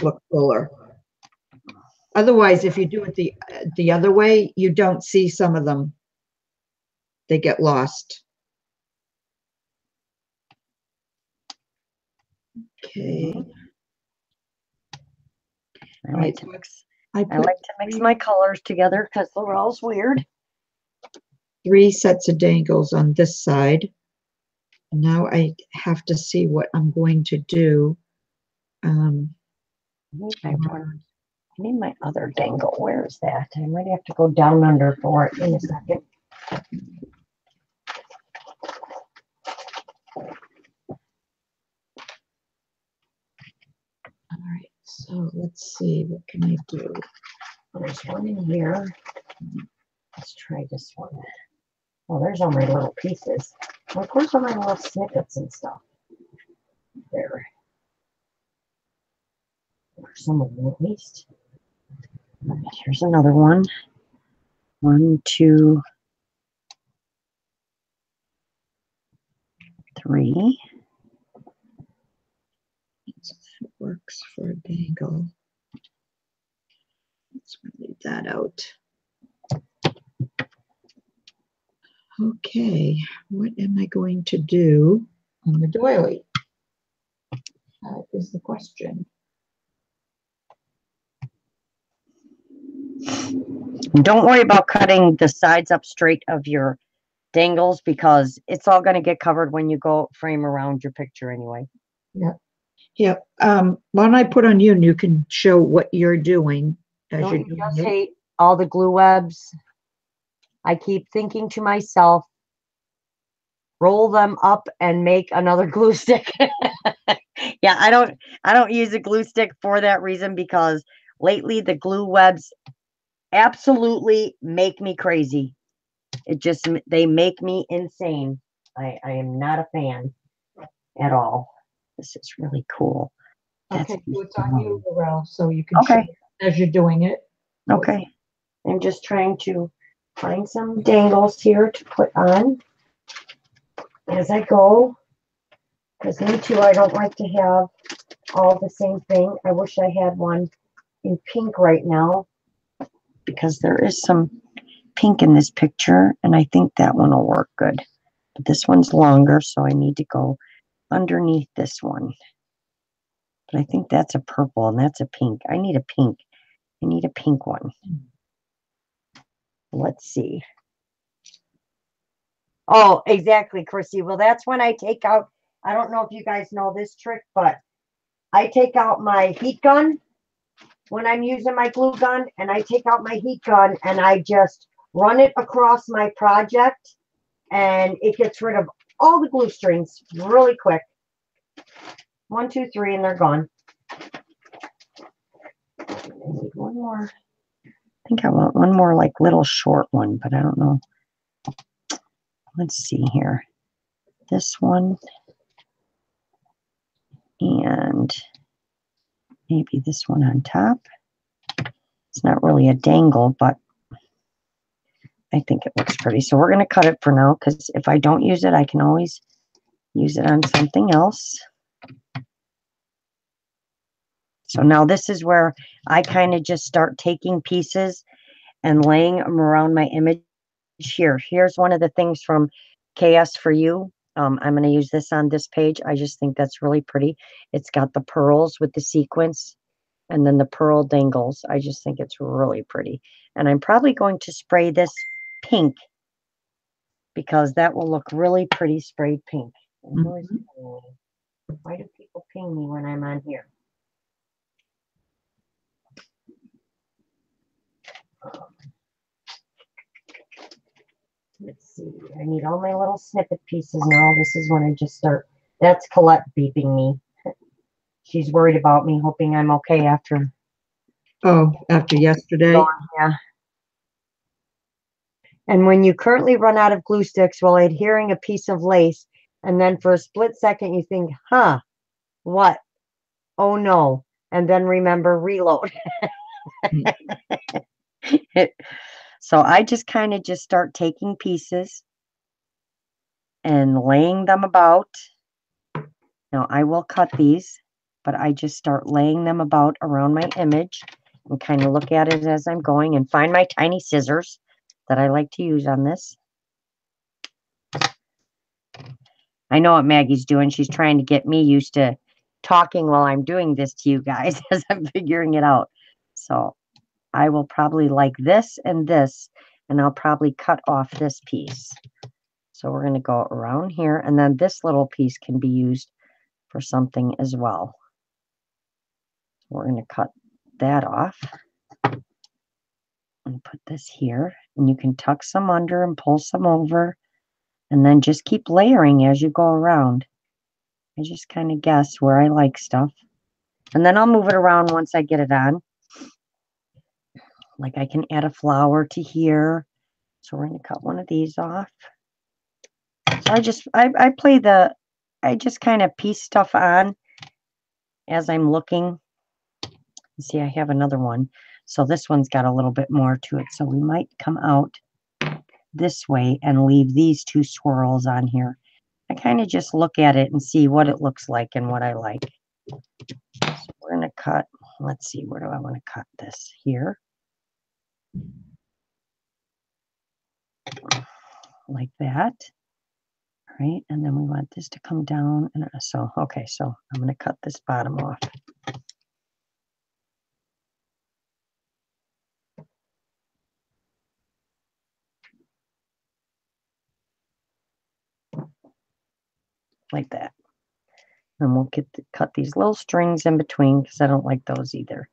look fuller. Otherwise, if you do it the other way, you don't see some of them. They get lost. Okay. I like to mix my colors together because Lorelle's weird. 3 sets of dangles on this side. Now I have to see what I'm going to do. I need my other dangle. Where is that? I might have to go down under for it in a second. All right, so let's see, what can I do? There's one in here. Let's try this one. Well, there's all my little pieces. Of course, all my little snippets and stuff. There. Or some of them at least. All right, here's another one. 1, 2, 3. It works for a dangle. Let's leave that out. Okay, what am I going to do on the doily? That is the question. Don't worry about cutting the sides up straight of your dangles because it's all going to get covered when you go frame around your picture anyway. Yeah. Yeah. Why don't I put on you and you can show what you're doing as Don't you're you doing just it? hate all the glue webs? I keep thinking to myself, roll them up and make another glue stick. Yeah, I don't use a glue stick for that reason because lately the glue webs absolutely make me crazy. They make me insane. I am not a fan at all. This is really cool. Okay, so it's on you, Lorelle, so you can Okay. show as you're doing it. Okay. I'm just trying to find some dangles here to put on as I go. Because me too, I don't like to have all the same thing. I wish I had one in pink right now because there is some pink in this picture, and I think that one will work good. But this one's longer, so I need to go underneath this one. But I think that's a purple and that's a pink. I need a pink. I need a pink one. Let's see. Oh, exactly, Chrissy. Well, that's when I take out, I don't know if you guys know this trick, but I take out my heat gun when I'm using my glue gun, and I take out my heat gun and I just run it across my project, and it gets rid of all the glue strings really quick. 1, 2, 3, and they're gone. I need one more. I think I want one more like little short one, but I don't know. Let's see here. This one and maybe this one on top. It's not really a dangle, but I think it looks pretty. So we're going to cut it for now, because if I don't use it, I can always use it on something else. So now this is where I kind of just start taking pieces and laying them around my image here. Here's one of the things from KS for You. I'm going to use this on this page. I just think that's really pretty. It's got the pearls with the sequins and then the pearl dangles. I just think it's really pretty. And I'm probably going to spray this pink because that will look really pretty sprayed pink. And who is pinging me? Why do people ping me when I'm on here? Let's see. I need all my little snippet pieces now. This is when I just start. That's Colette beeping me. She's worried about me, hoping I'm okay after. Oh, after yesterday? Yeah. And when you currently run out of glue sticks while adhering a piece of lace, and then for a split second you think, huh, what? Oh no. And then remember, reload. So I just kind of just start taking pieces and laying them about. Now I will cut these, but I just start laying them about around my image and kind of look at it as I'm going and find my tiny scissors that I like to use on this. I know what Maggie's doing. She's trying to get me used to talking while I'm doing this to you guys as I'm figuring it out. So I will probably like this, and I'll probably cut off this piece. So we're going to go around here, and then this little piece can be used for something as well. We're going to cut that off and put this here, and you can tuck some under and pull some over, and then just keep layering as you go around. I just kind of guess where I like stuff, and then I'll move it around once I get it on. Like I can add a flower to here. So we're going to cut one of these off. So I just kind of piece stuff on as I'm looking. See, I have another one. So this one's got a little bit more to it. So we might come out this way and leave these two swirls on here. I kind of just look at it and see what it looks like and what I like. So we're going to cut, let's see, where do I want to cut this? Here. Like that. All right, and then we want this to come down. And so, okay, so I'm going to cut this bottom off. Like that. And we'll cut these little strings in between because I don't like those either.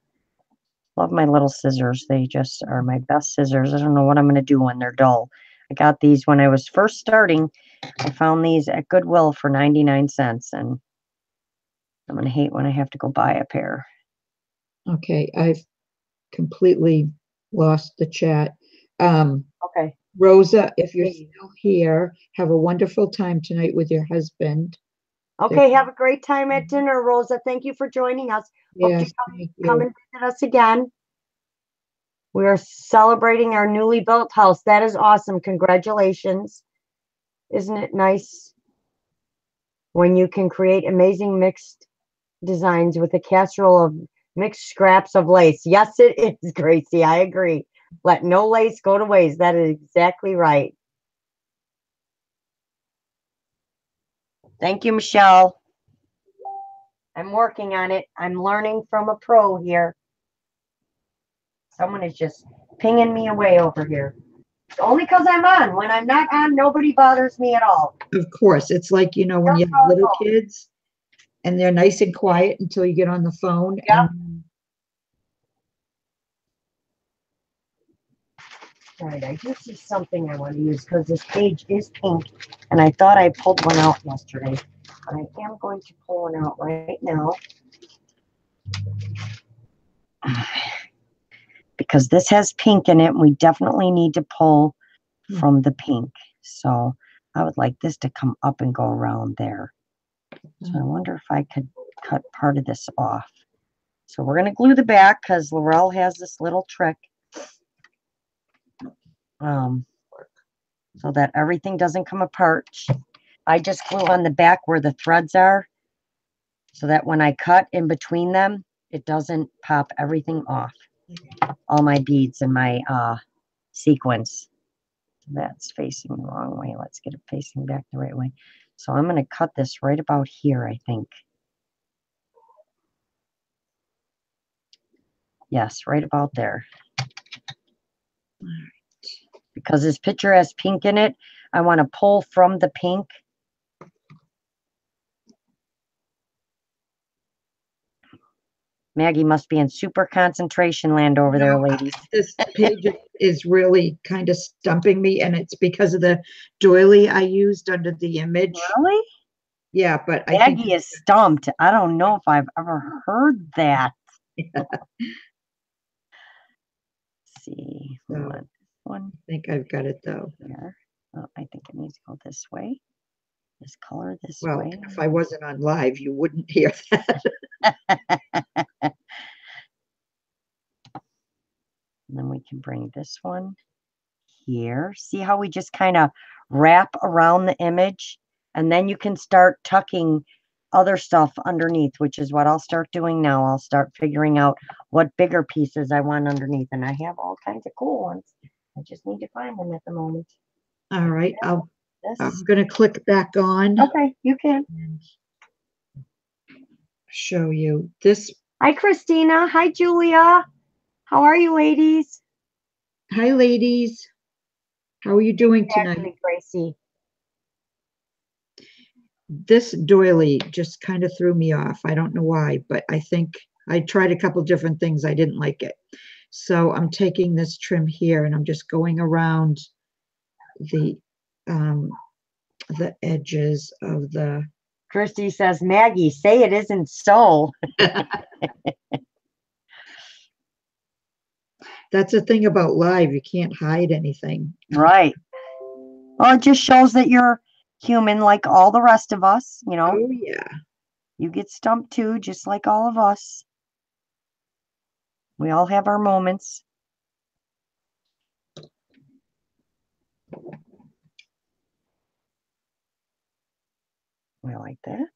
Love my little scissors. They just are my best scissors. I don't know what I'm going to do when they're dull. I got these when I was first starting. I found these at Goodwill for 99 cents, and I'm going to hate when I have to go buy a pair. Okay, I've completely lost the chat. Okay. Rosa, if you're still here, have a wonderful time tonight with your husband. Okay, have a great time at dinner, Rosa. Thank you for joining us. Yes, Hope you come and visit us again. We are celebrating our newly built house. That is awesome. Congratulations. Isn't it nice when you can create amazing mixed designs with a casserole of mixed scraps of lace. Yes, it is, Gracie. I agree. Let no lace go to waste. That is exactly right. Thank you, Michelle. I'm working on it. I'm learning from a pro here. Someone is just pinging me away over here. Only because I'm on. When I'm not on, nobody bothers me at all. Of course, it's like, when you have little kids and they're nice and quiet until you get on the phone. Yeah. And All right, I do see something I want to use because this page is pink, and I thought I pulled one out yesterday. But I am going to pull one out right now. Because this has pink in it, and we definitely need to pull from the pink. So I would like this to come up and go around there. So I wonder if I could cut part of this off. So we're going to glue the back because Lorelle has this little trick. So that everything doesn't come apart. I just glue on the back where the threads are so that when I cut in between them, it doesn't pop everything off. All my beads and my sequins. That's facing the wrong way. Let's get it facing back the right way. So I'm going to cut this right about here, I think. Yes, right about there. Because this picture has pink in it, I want to pull from the pink. Maggie must be in super concentration land over there, ladies. This page is really kind of stumping me, and it's because of the doily I used under the image. Really? Yeah, but I think Maggie is stumped. I don't know if I've ever heard that. Let's see. So, one. I think I've got it though. Here. Oh, I think it needs to go this way. This color this Well, way. if I wasn't on live, you wouldn't hear that. And then we can bring this one here. See how we just kind of wrap around the image? And then you can start tucking other stuff underneath, which is what I'll start doing now. I'll start figuring out what bigger pieces I want underneath. And I have all kinds of cool ones. I just need to find them at the moment. All right, I'm going to click back on. Okay, you can. Show you this. Hi, Christina. Hi, Julia. How are you, ladies? Hi, ladies. How are you doing tonight? Gracie. This doily just kind of threw me off. I don't know why, but I think I tried a couple different things. I didn't like it. So I'm taking this trim here and I'm just going around the edges of the. Christy says, Maggie, say it isn't so. That's the thing about live. You can't hide anything. Right. Well, it just shows that you're human like all the rest of us, you know. Oh, yeah. You get stumped too, just like all of us. We all have our moments. I like that.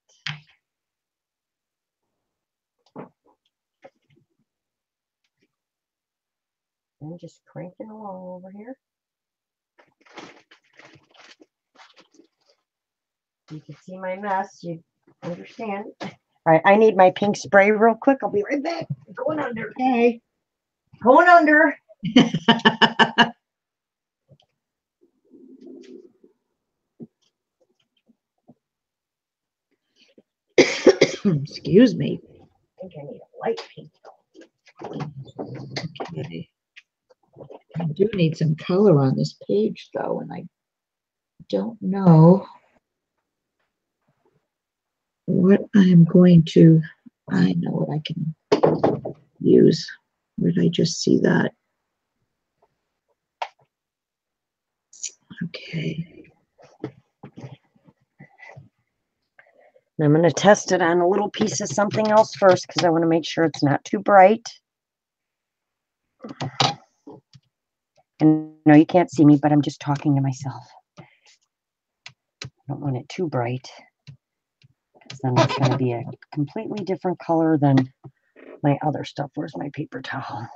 And just cranking along over here. You can see my mess. You understand. All right, I need my pink spray real quick. I'll be right back. Going under. Okay. Going under. Excuse me. I think I need a light pink though. Okay. I do need some color on this page though, and I don't know what I'm going to. I know what I can use. Where did I just see that? Okay. I'm going to test it on a little piece of something else first because I want to make sure it's not too bright. And no, you can't see me, but I'm just talking to myself. I don't want it too bright. Then it's going to be a completely different color than my other stuff. Where's my paper towel?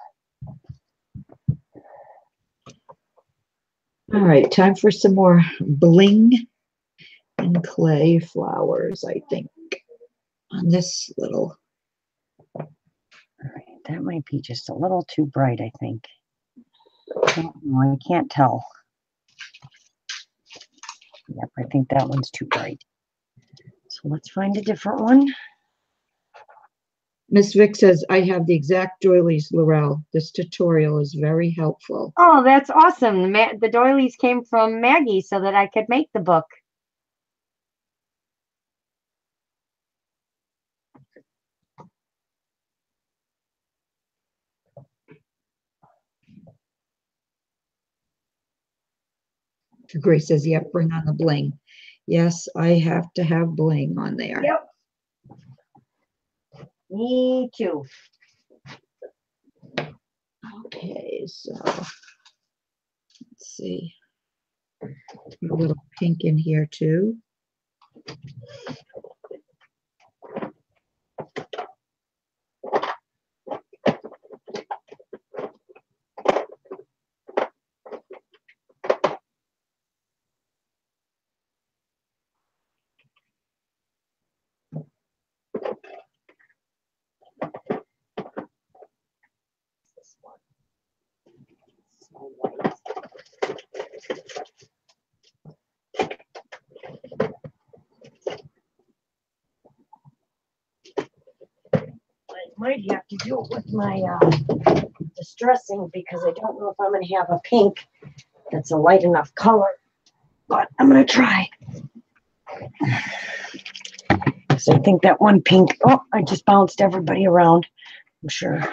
All right, time for some more bling and clay flowers, I think, on this little. All right, that might be just a little too bright, I think. I can't tell. Yep, I think that one's too bright. So let's find a different one. Miss Vic says, I have the exact doilies, Lorelle. This tutorial is very helpful. Oh, that's awesome. The doilies came from Maggie so that I could make the book. Grace says, yep, bring on the bling. Yes, I have to have bling on there. Yep. Me too. Okay, so let's see. A little pink in here too. I might have to do it with my distressing because I don't know if I'm going to have a pink that's a light enough color, but I'm going to try. So I think that one pink, oh, I just bounced everybody around. I'm sure.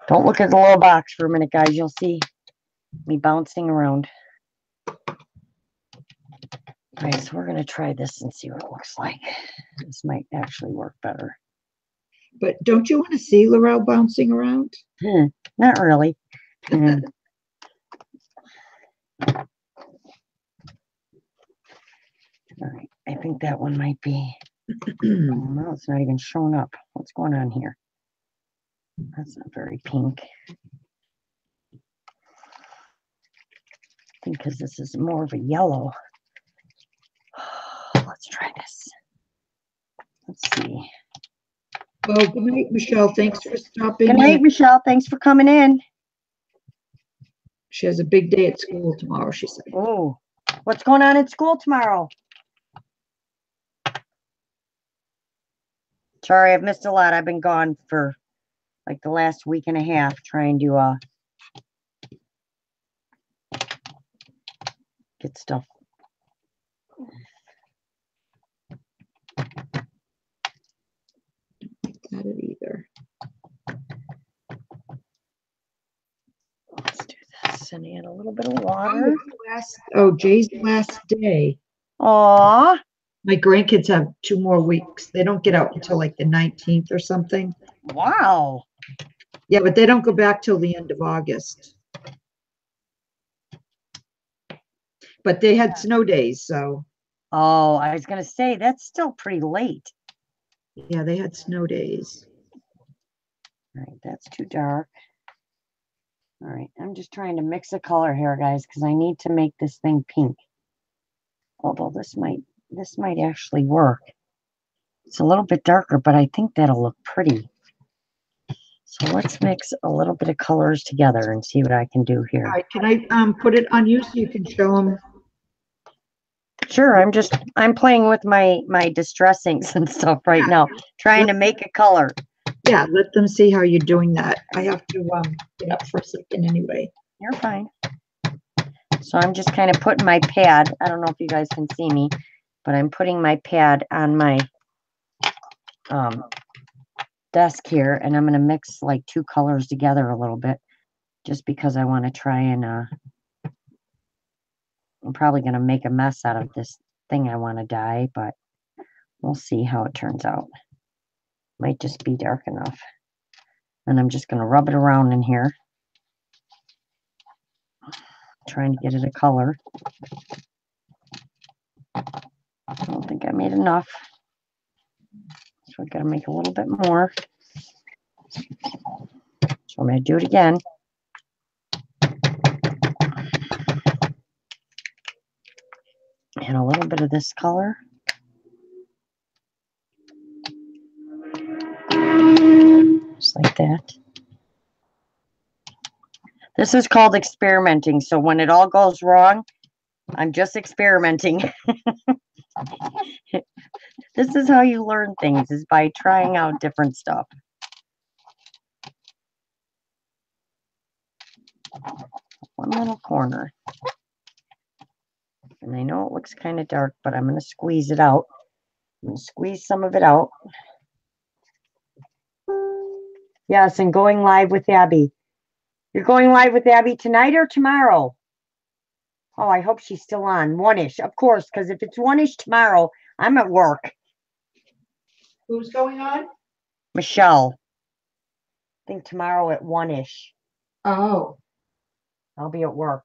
Don't look at the little box for a minute, guys. You'll see me bouncing around. All right, so we're going to try this and see what it looks like. This might actually work better. But don't you want to see Lorelle bouncing around? Not really. All right, I think that one might be. Oh, no, it's not even showing up. What's going on here? That's not very pink. I think because this is more of a yellow. Let's try this. Let's see. Oh, good night, Michelle. Thanks for stopping Good night, in. Michelle. Thanks for coming in. She has a big day at school tomorrow, she said. Oh, what's going on at school tomorrow? Sorry, I've missed a lot. I've been gone for like the last week and a half trying to get stuff. Got it either. Let's do this and add a little bit of water. Jay's last day. Aw. My grandkids have 2 more weeks. They don't get out until like the 19th or something. Wow. Yeah, but they don't go back till the end of August. But they had snow days, so. Oh, I was going to say, that's still pretty late. Yeah, they had snow days. All right, that's too dark. All right, I'm just trying to mix a color here, guys, because I need to make this thing pink. Although this might actually work. It's a little bit darker, but I think that'll look pretty. So let's mix a little bit of colors together and see what I can do here. All right, can I put it on you so you can show them? Sure, I'm playing with my distressings and stuff right now, trying to make a color. Yeah, let them see how you're doing that. I have to get up for a second anyway. You're fine. So I'm just kind of putting my pad. I don't know if you guys can see me, but I'm putting my pad on my desk here, and I'm going to mix like 2 colors together a little bit, just because I want to try and I'm probably going to make a mess out of this thing I want to dye, but we'll see how it turns out. Might just be dark enough. And I'm just going to rub it around in here, trying to get it a color. I don't think I made enough. So we've got to make a little bit more. So I'm going to do it again. And a little bit of this color. Just like that. This is called experimenting. So when it all goes wrong, I'm just experimenting. This is how you learn things, is by trying out different stuff. One little corner. And I know it looks kind of dark, but I'm going to squeeze it out. I'm going to squeeze some of it out. Yes, and going live with Abby. You're going live with Abby tonight or tomorrow? Oh, I hope she's still on. 1-ish, of course, because if it's 1-ish tomorrow, I'm at work. Who's going on? Michelle. I think tomorrow at 1-ish. Oh. I'll be at work.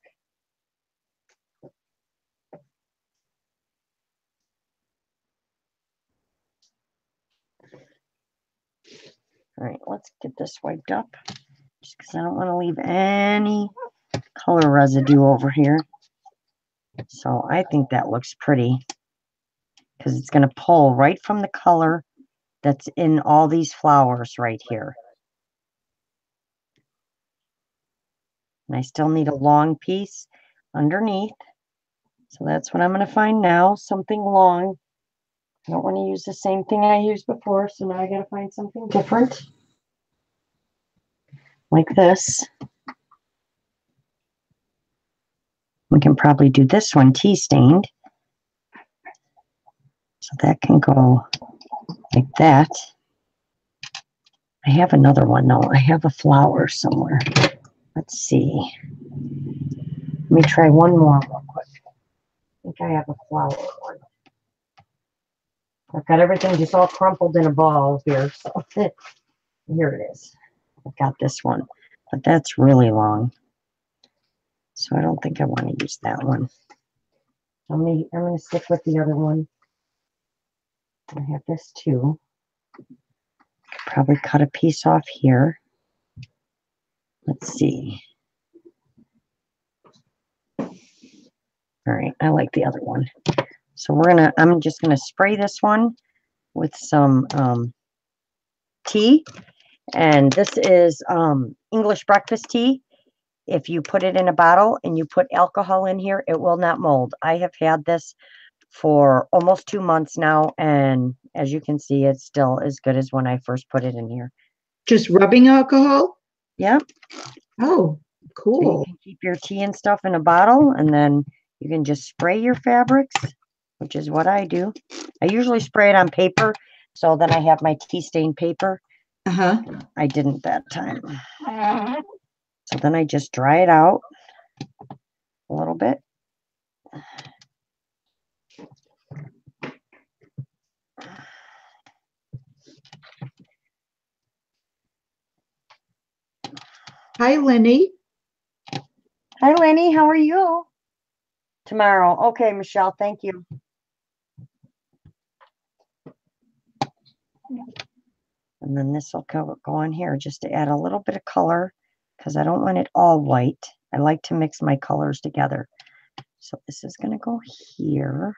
All right, let's get this wiped up. Just because I don't want to leave any color residue over here. So I think that looks pretty. Because it's going to pull right from the color that's in all these flowers right here. And I still need a long piece underneath. So that's what I'm going to find now, something long. I don't want to use the same thing I used before, so now I got to find something different. Like this. We can probably do this one tea stained. So that can go like that. I have another one though. I have a flower somewhere. Let's see. Let me try one more real quick. I think I have a flower one. I've got everything just all crumpled in a ball here. So here it is. I've got this one, but that's really long. So I don't think I want to use that one. I'm going to stick with the other one. I have this too. Probably cut a piece off here. Let's see. All right, I like the other one. So I'm just gonna spray this one with some tea. And this is English breakfast tea. If you put it in a bottle and you put alcohol in here, it will not mold. I have had this for almost 2 months now, and as you can see, it's still as good as when I first put it in here. Just rubbing alcohol? Yep. Oh, cool. So you can keep your tea and stuff in a bottle, and then you can just spray your fabrics, which is what I do. I usually spray it on paper, so then I have my tea stained paper. I didn't that time. So then I just dry it out a little bit. Hi, Lenny. Hi, Lenny. How are you? Tomorrow. Okay, Michelle. Thank you. And then this will go on here just to add a little bit of color because I don't want it all white. I like to mix my colors together. So this is going to go here.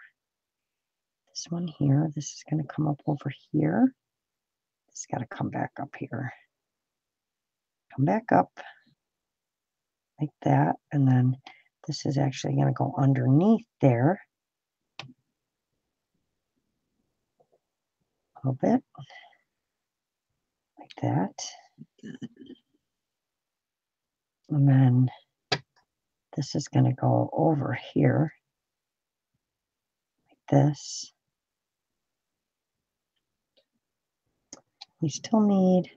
This one here. This is going to come up over here. It's got to come back up here. Come back up like that. And then this is actually going to go underneath there. A little bit. Like that. And then this is going to go over here. Like this. We still need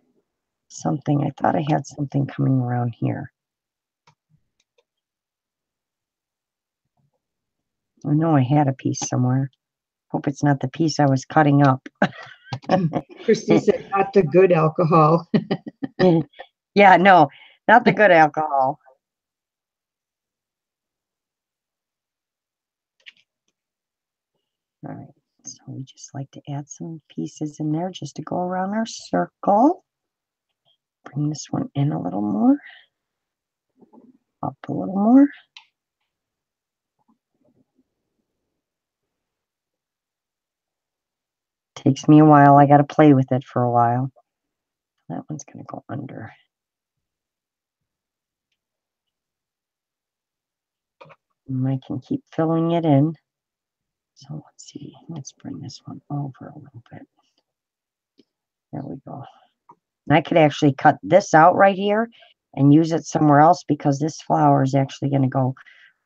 something. I thought I had something coming around here. I know I had a piece somewhere. Hope it's not the piece I was cutting up. Christy said, not the good alcohol. Yeah, no, not the good alcohol. All right, so So we just like to add some pieces in there just to go around our circle. Bring this one in a little more, up a little more. Takes me a while. I got to play with it for a while. That one's going to go under. And I can keep filling it in. So let's see. Let's bring this one over a little bit. There we go. And I could actually cut this out right here and use it somewhere else because this flower is actually going to go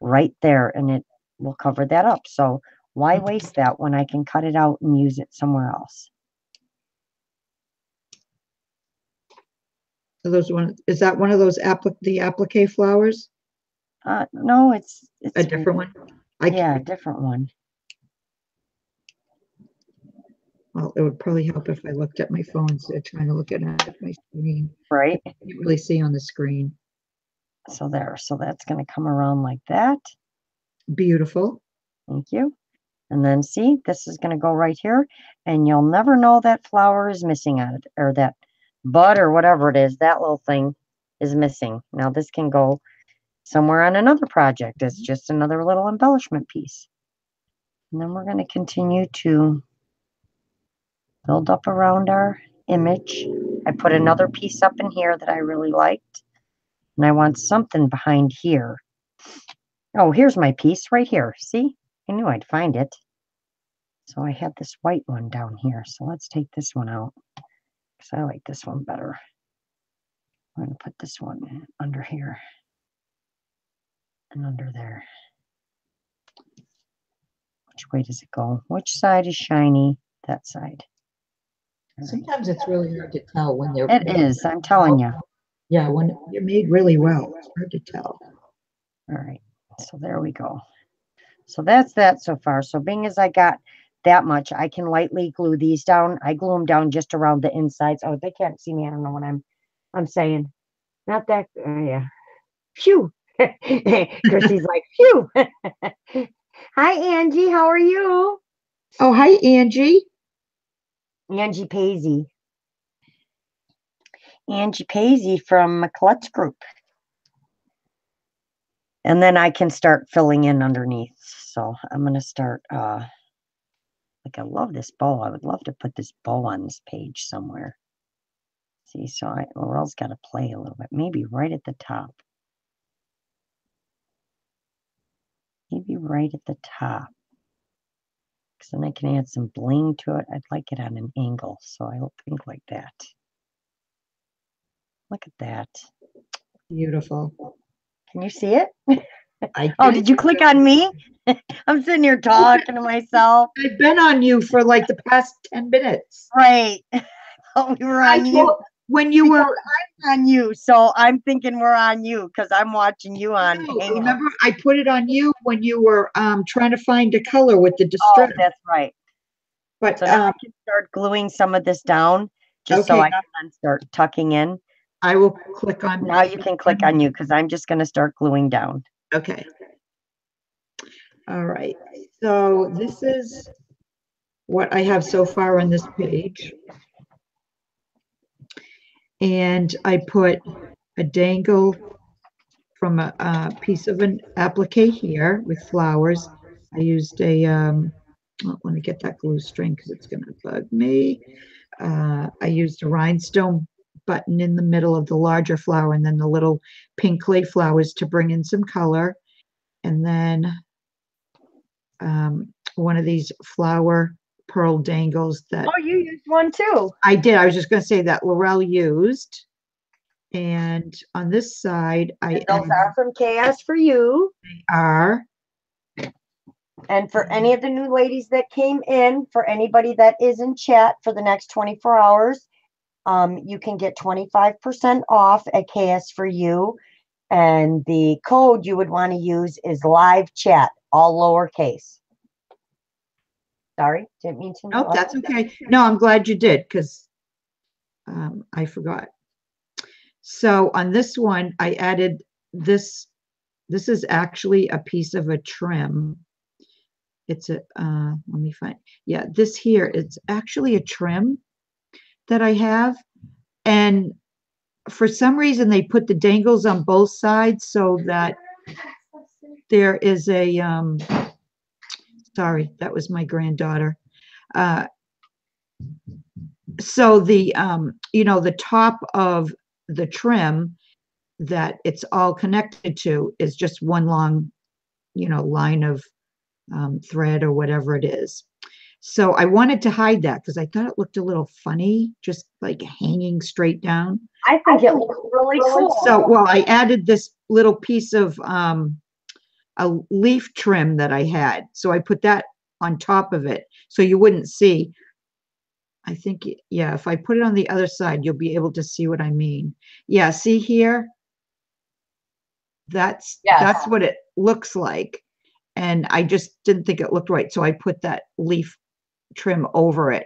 right there and it will cover that up. So why waste that when I can cut it out and use it somewhere else? Are those one, is that one of those the applique flowers? No, it's A different one? Yeah, a different one. Well, it would probably help if I looked at my phone instead of trying to look at my screen. Right. I can't really see on the screen. So there. So that's going to come around like that. Beautiful. Thank you. And then see, this is going to go right here. And you'll never know that flower is missing on it, or that bud or whatever it is, that little thing is missing. Now this can go somewhere on another project. It's just another little embellishment piece. And then we're going to continue to build up around our image. I put another piece up in here that I really liked. And I want something behind here. Oh, here's my piece right here. See? I knew I'd find it. So I had this white one down here. So let's take this one out because I like this one better. I'm going to put this one under here and under there. Which way does it go? Which side is shiny? That side. Sometimes it's really hard to tell when they're. It is, I'm telling you. Yeah, when you're made really well, it's hard to tell. All right, so there we go. So that's that so far. So being as I got that much, I can lightly glue these down. I glue them down just around the insides. Oh, they can't see me. I don't know what I'm saying. Not that, yeah. Phew. Chrissy's like, phew. Hi, Angie. How are you? Oh, hi, Angie. Angie Paisy. Angie Paisy from Colette's group. And then I can start filling in underneath. So I'm going to start, like I love this bow. I would love to put this bow on this page somewhere. See, so Lorelle's got to play a little bit. Maybe right at the top. Maybe right at the top. Because then I can add some bling to it. I'd like it on an angle. So I'll think like that. Look at that. Beautiful. Can you see it? I Oh, did you click on me? I'm sitting here talking to myself. I've been on you for like the past 10 minutes. Right. Oh, we were on you. When you were on you, so I'm thinking we're on you because I'm watching you on. No, remember, I put it on you when you were trying to find a color with the distress. Oh, that's right. But so now I can start gluing some of this down just so I can start tucking in. I will click on. Now you can click on you because I'm just going to start gluing down. Okay. All right. So this is what I have so far on this page. And I put a dangle from a piece of an applique here with flowers. I used a, let me get that glue string because it's going to bug me. I used a rhinestone button in the middle of the larger flower and then the little pink clay flowers to bring in some color. And then one of these flower pearl dangles that. Oh, you used one too. I did. I was just going to say that Lorelle used. And on this side, those are from Chaos for You. They are. And for any of the new ladies that came in, for anybody that is in chat for the next 24 hours, you can get 25% off at Chaos for You. And the code you would want to use is live chat, all lowercase. Sorry, didn't mean to. Oh, that's okay. No, I'm glad you did because I forgot. So on this one, I added this. This is actually a piece of a trim. it's a, let me find, yeah, this here, it's actually a trim that I have. And for some reason, they put the dangles on both sides so that there is a, sorry, that was my granddaughter. Uh, so the, the top of the trim that it's all connected to is just one long, line of thread or whatever it is. So I wanted to hide that because I thought it looked a little funny, just like hanging straight down. I think it looks really cool. So, well, I added this little piece of a leaf trim that I had. So I put that on top of it so you wouldn't see. I think, yeah, if I put it on the other side, you'll be able to see what I mean. Yeah, see here? That's what it looks like. And I just didn't think it looked right. So I put that leaf trim over it.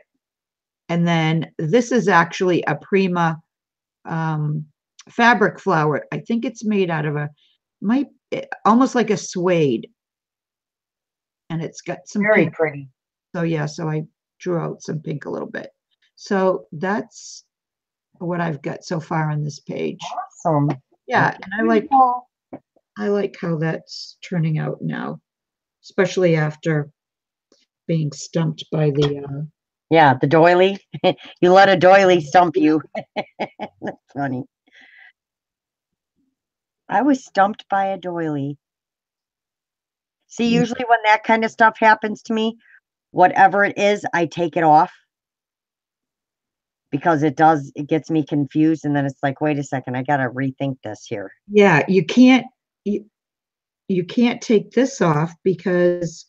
And then this is actually a Prima fabric flower. I think it's made out of almost like a suede. And it's got some very pink. pretty. So yeah, so I drew out some pink a little bit. So that's what I've got so far on this page. Awesome. Yeah, and I like how that's turning out now, especially after being stumped by the yeah, the doily. You let a doily stump you. That's funny. I was stumped by a doily. See, usually when that kind of stuff happens to me, whatever it is, I take it off because it gets me confused. And then it's like, wait a second, I got to rethink this here. Yeah, you can't take this off because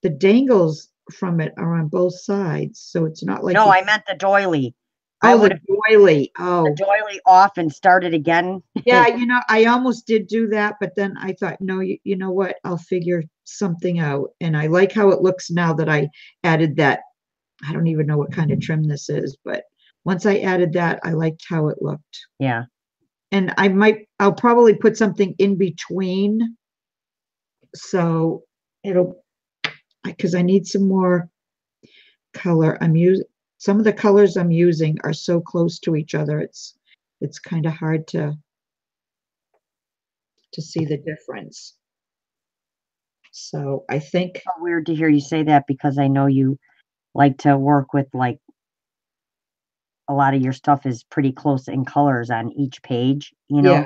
the dangles from it are on both sides. So it's not like No, I meant the doily. Oh, the doily. Oh, the doily off and start it again. Yeah, I almost did do that, but then I thought, no, you know what? I'll figure something out. And I like how it looks now that I added that. I don't even know what kind of trim this is, but once I added that, I liked how it looked. Yeah. And I'll probably put something in between. So because I need some more color. Some of the colors I'm using are so close to each other. It's kind of hard to see the difference. So I think it's so weird to hear you say that because I know you like to work with like a lot of your stuff is pretty close in colors on each page, Yeah.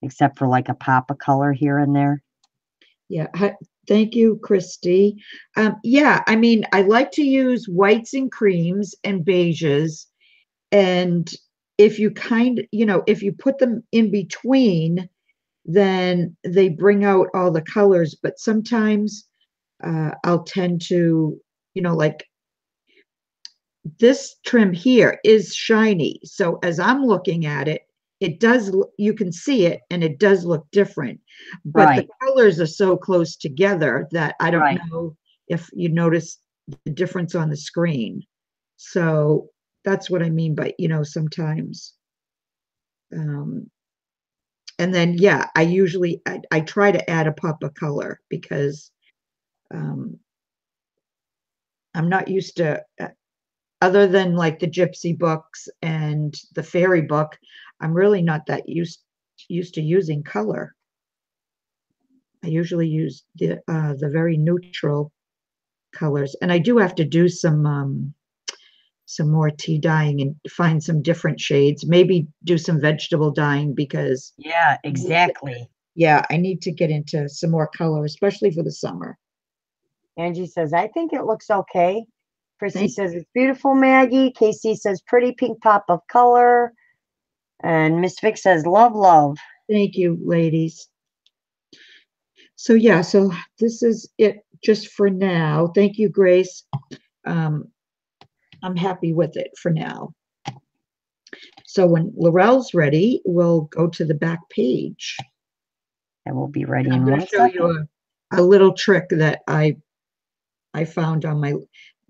except for like a pop of color here and there. Yeah. Thank you, Christy. Yeah, I mean, I like to use whites and creams and beiges. And if you if you put them in between, then they bring out all the colors. But sometimes I'll tend to, like this trim here is shiny. So as I'm looking at it, you can see it and it does look different. But the colors are so close together that I don't know if you notice the difference on the screen. So that's what I mean by, sometimes. And then, yeah, I try to add a pop of color because I'm not used to, other than like the gypsy books and the fairy book, I'm really not that used to using color. I usually use the very neutral colors, and I do have to do some more tea dyeing and find some different shades. Maybe do some vegetable dyeing because yeah, exactly. Yeah, I need to get into some more color, especially for the summer. Angie says, I think it looks okay. Chrissy says, it's beautiful, Maggie. Casey says, pretty pink pop of color. And Miss Vic says, love, love. Thank you, ladies. So yeah, so this is it just for now. Thank you, Grace. I'm happy with it for now. So when Lorelle's ready, we'll go to the back page. And we'll be ready. I'm going to show you a little trick that I found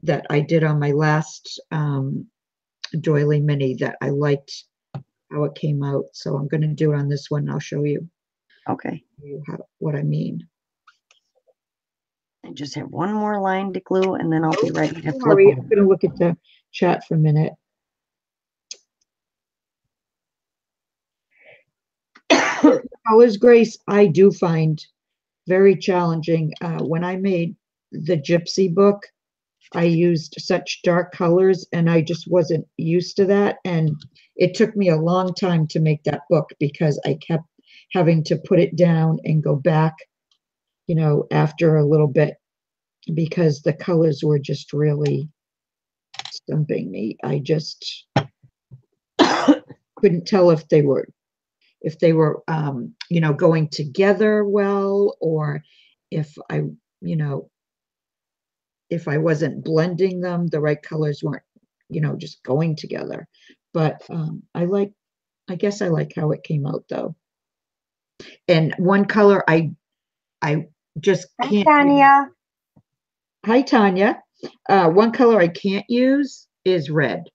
that I did on my last doily mini that I liked how it came out. So I'm going to do it on this one. I'll show you. Okay. What I mean. I just have one more line to glue and then I'll be ready to flip Sorry, I'm over. going to look at the chat for a minute. Colors, Grace, I do find very challenging. When I made the Gypsy book, I used such dark colors and I just wasn't used to that. And it took me a long time to make that book because I kept having to put it down and go back, you know, after a little bit because the colors were just really stumping me. I just couldn't tell if they were you know, going together well, or if I, you know, if I wasn't blending them, the right colors weren't, you know, just going together. But I guess I like how it came out though. And one color I just Hi, can't. Tanya. Hi, Tanya. One color I can't use is red.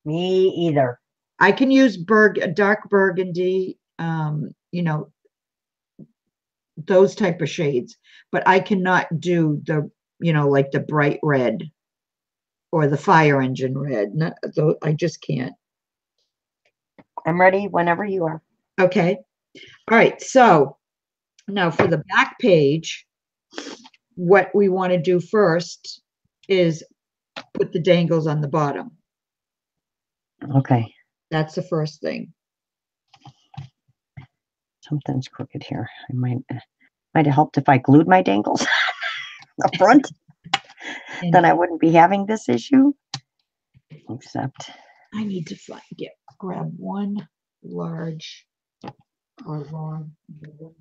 Me either. I can use dark burgundy, you know, those type of shades, but I cannot do the, you know, like the bright red or the fire engine red. Not, I just can't. I'm ready whenever you are. Okay. All right. So now for the back page, what we want to do first is put the dangles on the bottom. Okay. That's the first thing. Something's crooked here. I might have helped if I glued my dangles up front. Then I wouldn't be having this issue. Except I need to grab one large or long dangle.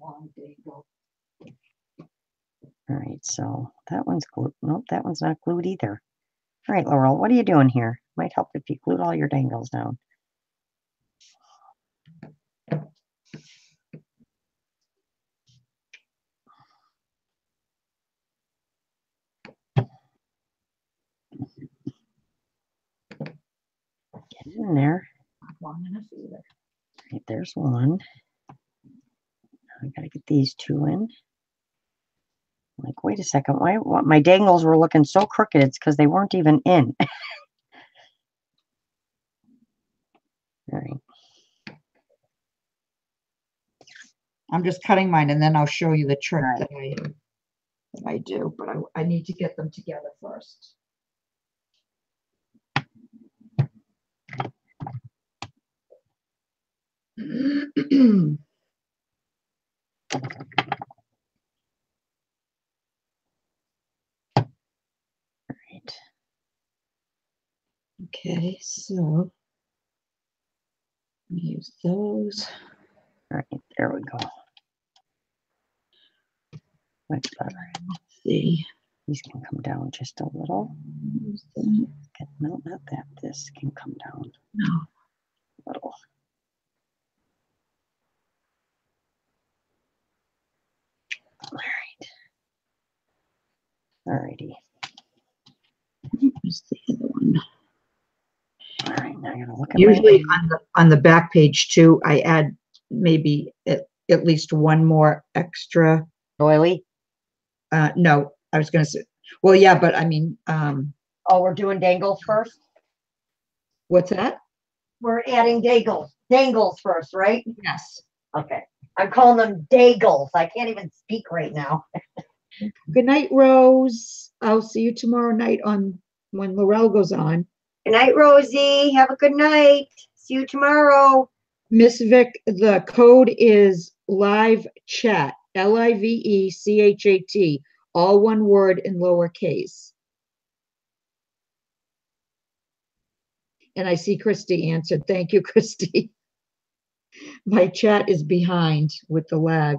All right, so that one's glued. Nope, that one's not glued either. All right, Laurel, what are you doing here? Might help if you glued all your dangles down. Get it in there. Not long enough either. All right, there's one. I gotta get these two in. Like, wait a second, why my dangles were looking so crooked? It's because they weren't even in. All right. I'm just cutting mine and then I'll show you the trick that I do, but I need to get them together first. Right. Okay, so use those. All right, there we go. Much better. Let's see. These can come down just a little. No, not that. This can come down a little. All right. All righty. Where's the other one? All right, now I gotta look at Usually on the back page too, I add maybe at least one more extra. Doily. No, I was going to say, well, yeah, but I mean, Oh, we're doing dangles first? what's that? We're adding dangles first, right? Yes. Okay. I'm calling them dangles. I can't even speak right now. Good night, Rose. I'll see you tomorrow night when Lorelle goes on. Good night, Rosie. Have a good night. See you tomorrow. Miss Vic, the code is live chat, LIVECHAT, all one word in lowercase. And I see Christy answered. Thank you, Christy. My chat is behind with the lag.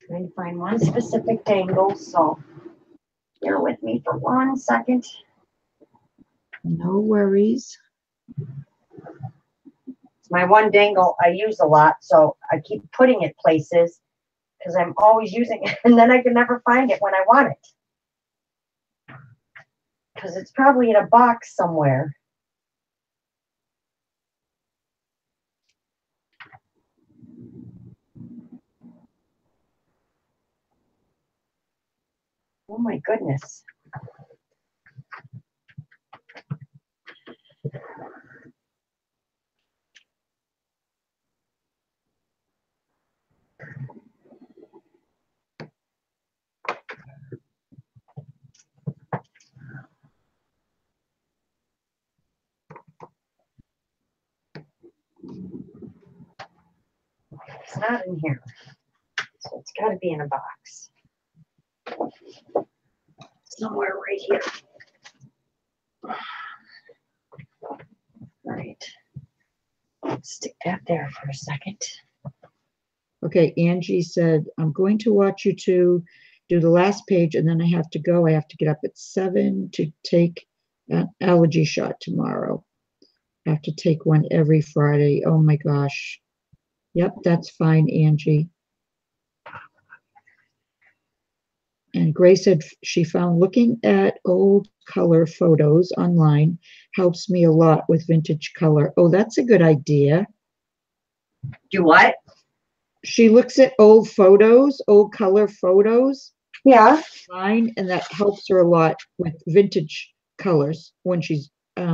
Trying to find one specific dangle, so bear with me for 1 second. No worries. It's my one dangle I use a lot, so I keep putting it places because I'm always using it, and then I can never find it when I want it. Because it's probably in a box somewhere. Oh my goodness. It's not in here. So it's got to be in a box. Somewhere right here. All right. Stick that there for a second. Okay, Angie said, I'm going to watch you two do the last page and then I have to go. I have to get up at 7 to take an allergy shot tomorrow. I have to take one every Friday. Oh my gosh. Yep, that's fine, Angie. And Grace said she found looking at old color photos online helps me a lot with vintage color. Oh, that's a good idea. Do what? She looks at old photos, old color photos Yeah. online, and that helps her a lot with vintage colors when she's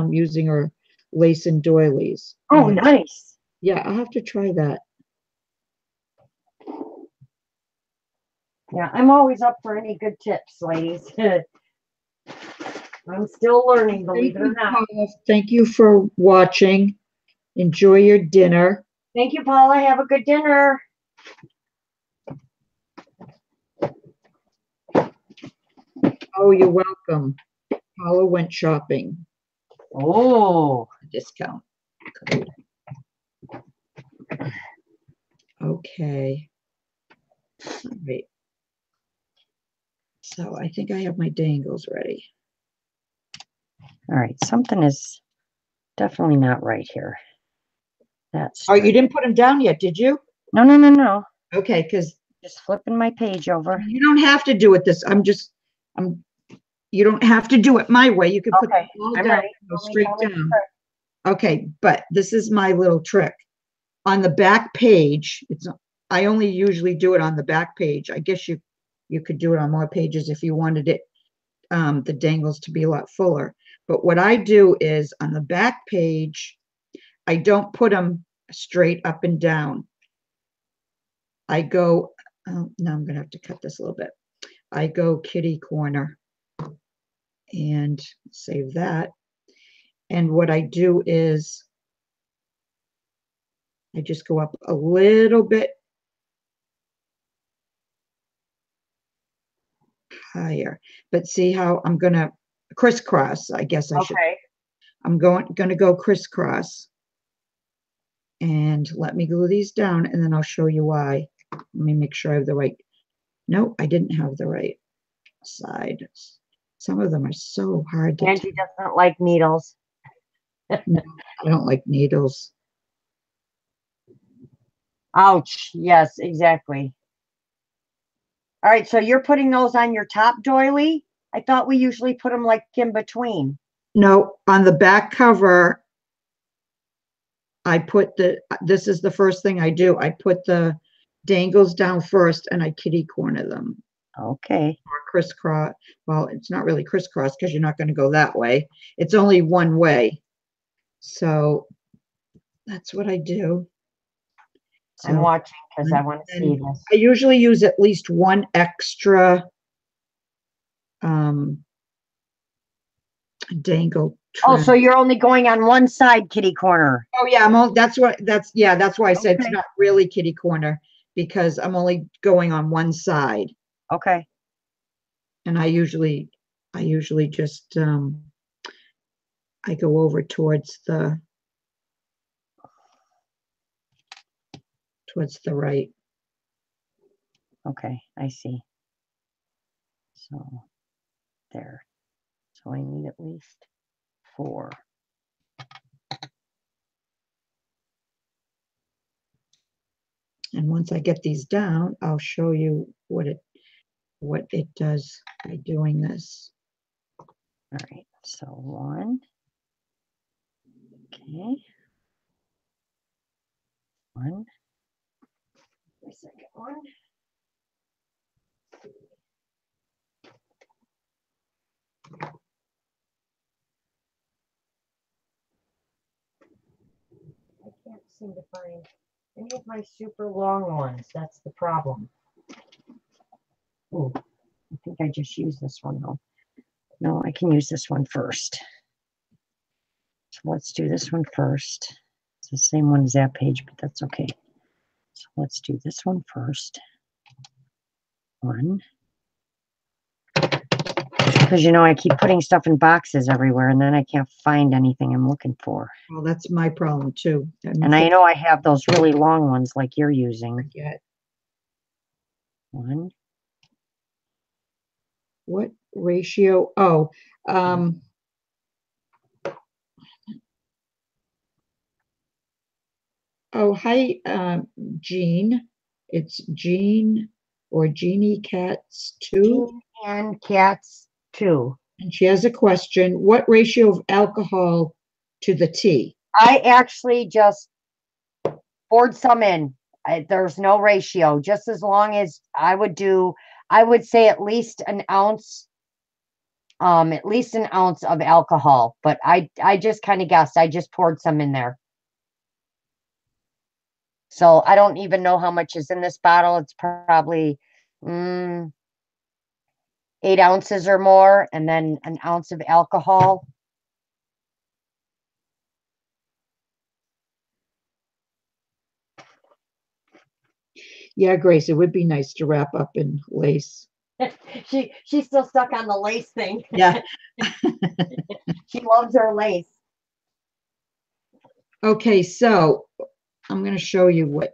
using her lace and doilies. Oh, nice. Yeah, I'll have to try that. Yeah, I'm always up for any good tips, ladies. I'm still learning, believe it or not. Paula. Thank you for watching. Enjoy your dinner. Thank you, Paula. Have a good dinner. Oh, you're welcome. Paula went shopping. Oh. Discount code. Okay. All right. So I think I have my dangles ready. All right. Something is definitely not right here. That's Oh, you didn't put them down yet, did you? No, no, no, no. Okay, because Just flipping my page over. you don't have to do it this. You don't have to do it my way. You can put Okay, them all I'm down, ready. go Tell me straight the down. trick. Okay, but this is my little trick. On the back page, I only usually do it on the back page. I guess you could do it on more pages if you wanted it the dangles to be a lot fuller. But what I do is on the back page, I don't put them straight up and down. I go, now I'm gonna have to cut this a little bit. I go kitty corner and save that. And what I do is I just go up a little bit higher. But see how I'm gonna crisscross, I guess I should. Okay. I'm gonna go crisscross. And let me glue these down and then I'll show you why. Let me make sure I have the right. No, I didn't have the right side. Some of them are so hard to Angie doesn't like needles. No, I don't like needles. Ouch. Yes, exactly. All right. So you're putting those on your top doily? I thought we usually put them like in between. No, on the back cover, I put this is the first thing I do. I put the dangles down first and I kitty corner them. Okay. Or crisscross. Well, it's not really crisscross because you're not going to go that way. It's only one way. So that's what I do. I'm So, watching because I want to see and this. I usually use at least one extra dangle Oh, trim. so you're only going on one side kitty corner. Oh yeah, that's why I said it's Okay. not really kitty corner because I'm only going on one side. Okay. And I usually just I go over towards the right. Okay. I see. So there. So I need at least 4. And once I get these down, I'll show you what it does by doing this. All right. So 1. Okay. 1. The second one. seem to find any of my super long ones. That's the problem. Oh, I think I just used this one though. No, I can use this one first. So let's do this one first. It's the same one as that page, but that's okay. So let's do this one first. One. Because you know, I keep putting stuff in boxes everywhere and then I can't find anything I'm looking for. Well, that's my problem too. And I know I have those really long ones like you're using. Forget. One. What ratio? Oh, oh, hi, Jean. It's Jean or Jeannie Cats 2. Jean and Cats 2. And she has a question. What ratio of alcohol to the tea? I actually just poured some in. There's no ratio. Just as long as I would say at least an ounce of alcohol. But I just kind of guessed. I just poured some in there. So I don't even know how much is in this bottle. It's probably 8 ounces or more, and then an ounce of alcohol. Yeah, Grace, it would be nice to wrap up in lace. She's still stuck on the lace thing. Yeah. She loves her lace. Okay, so I'm going to show you what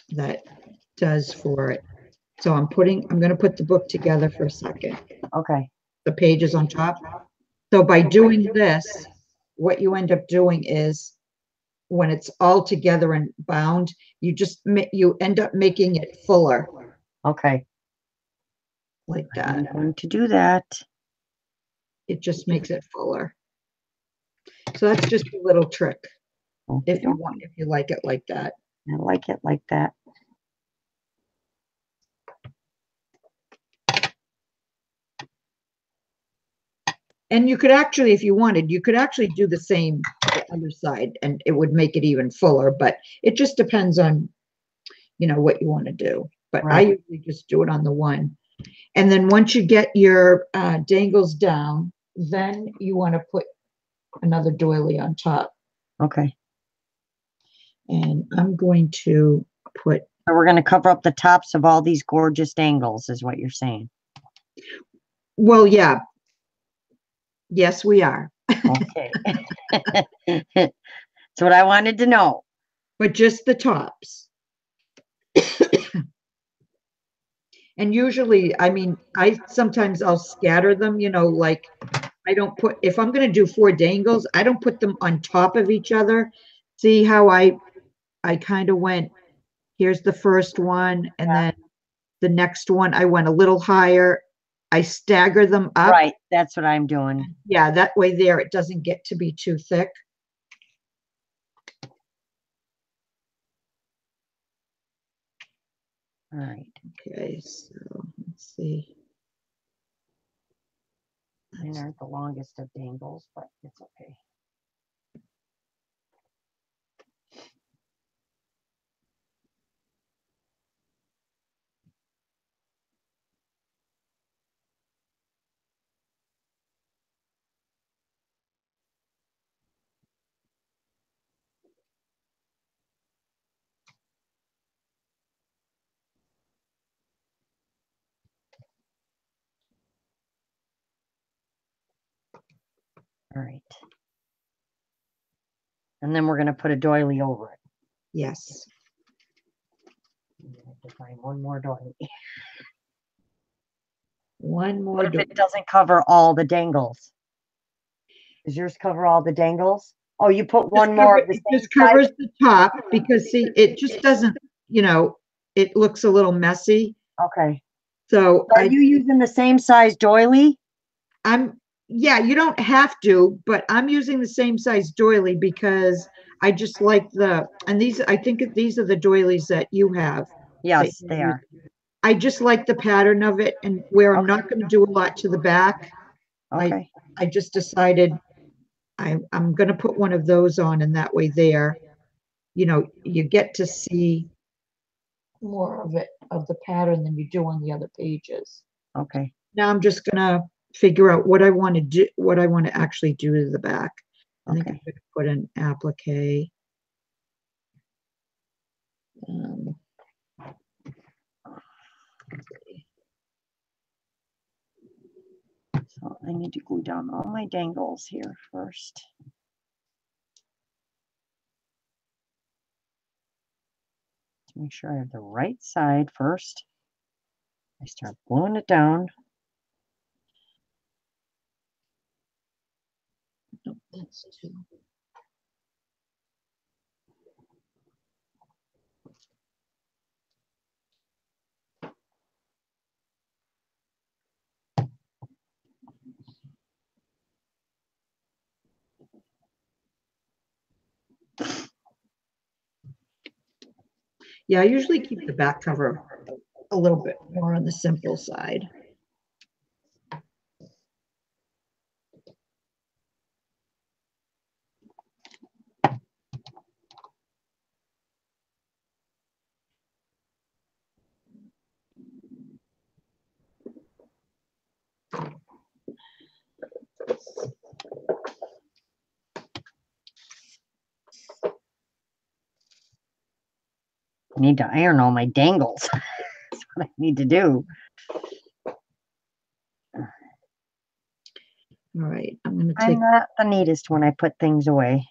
that does for it. So I'm going to put the book together for a second. Okay. The pages on top. So by doing this, what you end up doing is when it's all together and bound, you end up making it fuller. Okay. Like that. I'm going to do that. It just makes it fuller. So that's just a little trick. If you like it like that. I like it like that. And you could actually, if you wanted, you could actually do the same the other side and it would make it even fuller, but it just depends on, what you want to do. But I usually just do it on the one. And then once you get your dangles down, then you want to put another doily on top. Okay. And I'm going to put. So we're going to cover up the tops of all these gorgeous dangles, is what you're saying. Well, yeah. Yes, we are. Okay. That's what I wanted to know. But just the tops. And usually, sometimes I'll scatter them, like I don't put, if I'm going to do 4 dangles, I don't put them on top of each other. See how I kind of went, here's the first one, and then the next one, I went a little higher. I stagger them up. Right, that's what I'm doing. Yeah, that way there, it doesn't get to be too thick. All right. Okay, so let's see. These aren't the longest of dangles, but it's okay. All right. And then we're going to put a doily over it. Yes. I have to find one more doily. One more. What if it doesn't cover all the dangles? Does yours cover all the dangles? Oh, you put one more. It just covers the top because, see, it just doesn't, it looks a little messy. Okay. So are you using the same size doily? Yeah, you don't have to, but I'm using the same size doily because I just like and I think these are the doilies that you have. Yes, they are. I just like the pattern of it, and where I'm not going to do a lot to the back. Okay. I just decided I'm going to put one of those on, and that way there, you know, you get to see more of it, of the pattern than you do on the other pages. Okay. Now I'm just going to figure out what I want to do, what I want to actually do to the back. I think I'm Okay. going to put an applique. So I need to glue down all my dangles here first. To make sure I have the right side first. I start gluing it down. No, that's two. Yeah, I usually keep the back cover a little bit more on the simple side. I need to iron all my dangles. That's what I need to do. All right, I'm going to I'm take, not the neatest when I put things away.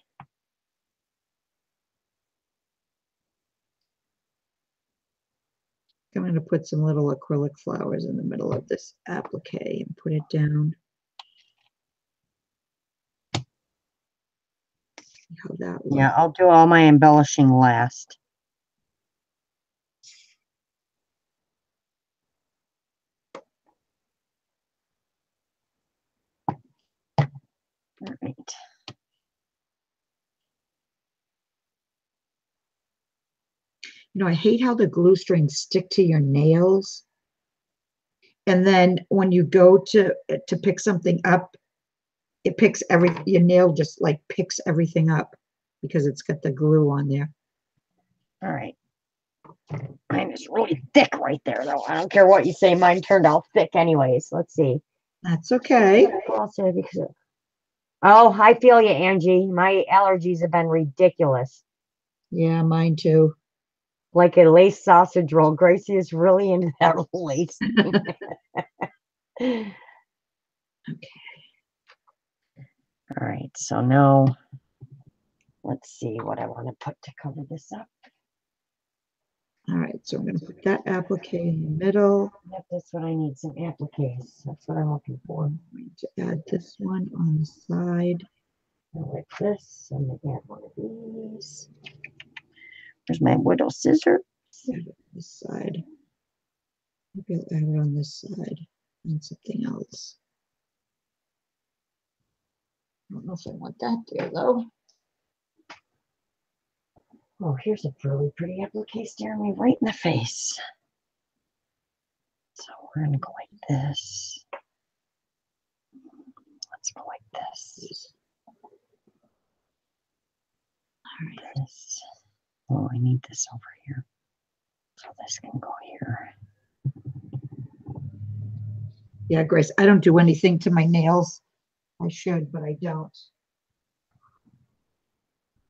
I'm going to put some little acrylic flowers in the middle of this applique and put it down. See how that looks. Yeah, I'll do all my embellishing last. All right. You know, I hate how the glue strings stick to your nails. And then when you go to pick something up, it picks your nail just like picks everything up because it's got the glue on there. All right. Mine is really thick right there, though. I don't care what you say. Mine turned out thick anyways. Let's see. That's okay. Oh, I feel you, Angie. My allergies have been ridiculous. Yeah, mine too. Like a lace sausage roll. Gracie is really into that lace. Okay. All right, so now let's see what I want to put to cover this up. All right, so I'm going to put that applique in the middle. Yep, that's what I need, some appliques. That's what I'm looking for. I'm going to add this one on the side. Like this, I'm going to add one of these. There's my widow scissor. Add it on this side. Maybe I'll add it on this side and something else. I don't know if I want that there though. Oh, here's a really pretty applique staring me right in the face. So we're going to go like this. Let's go like this. All right. This. Oh, I need this over here. So this can go here. Yeah, Grace, I don't do anything to my nails. I should, but I don't.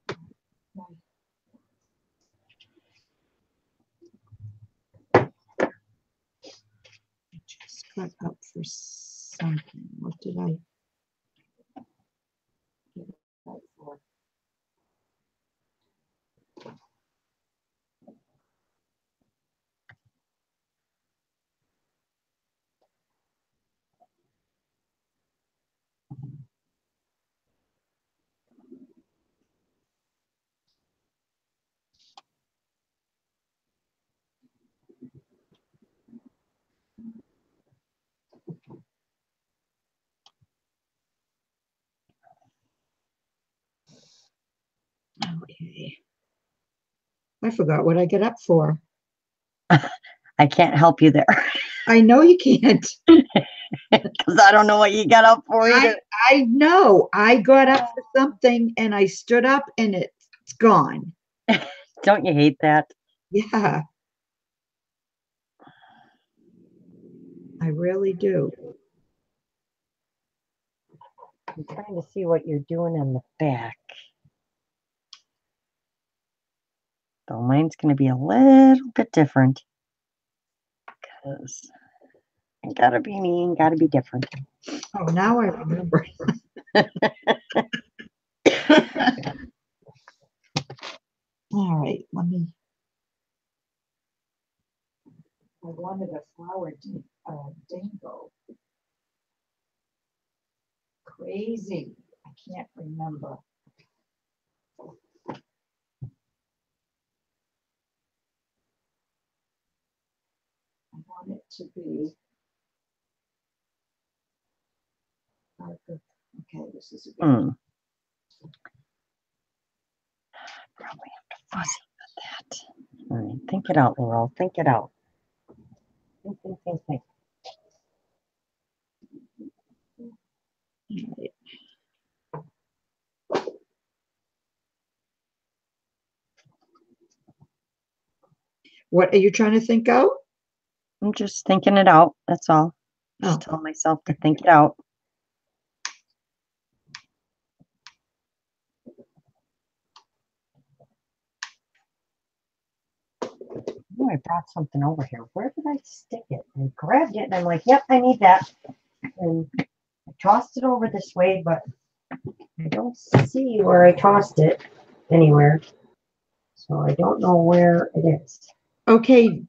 I just got up for something. What did I get up for? Okay. I forgot what I get up for. I can't help you there. I know you can't. Because I don't know what you got up for either. I know. I got up for something and I stood up and it's gone. Don't you hate that? Yeah, I really do. I'm trying to see what you're doing on the back. So mine's going to be a little bit different. Because I gotta be mean, gotta be different. Oh, now I remember. All right, let me. I wanted a flower dingo. Crazy. I can't remember. I want it to be. Okay, this is a good one. Probably have to fussy with that. All right, think it out, Laurel. Think it out. Think. All right. What are you trying to think out? I'm just thinking it out. That's all. Just tell myself to think it out. Oh, I brought something over here. Where did I stick it? I grabbed it and I'm like, yep, I need that. And I tossed it over this way, but I don't see where I tossed it anywhere. So I don't know where it is. Okay,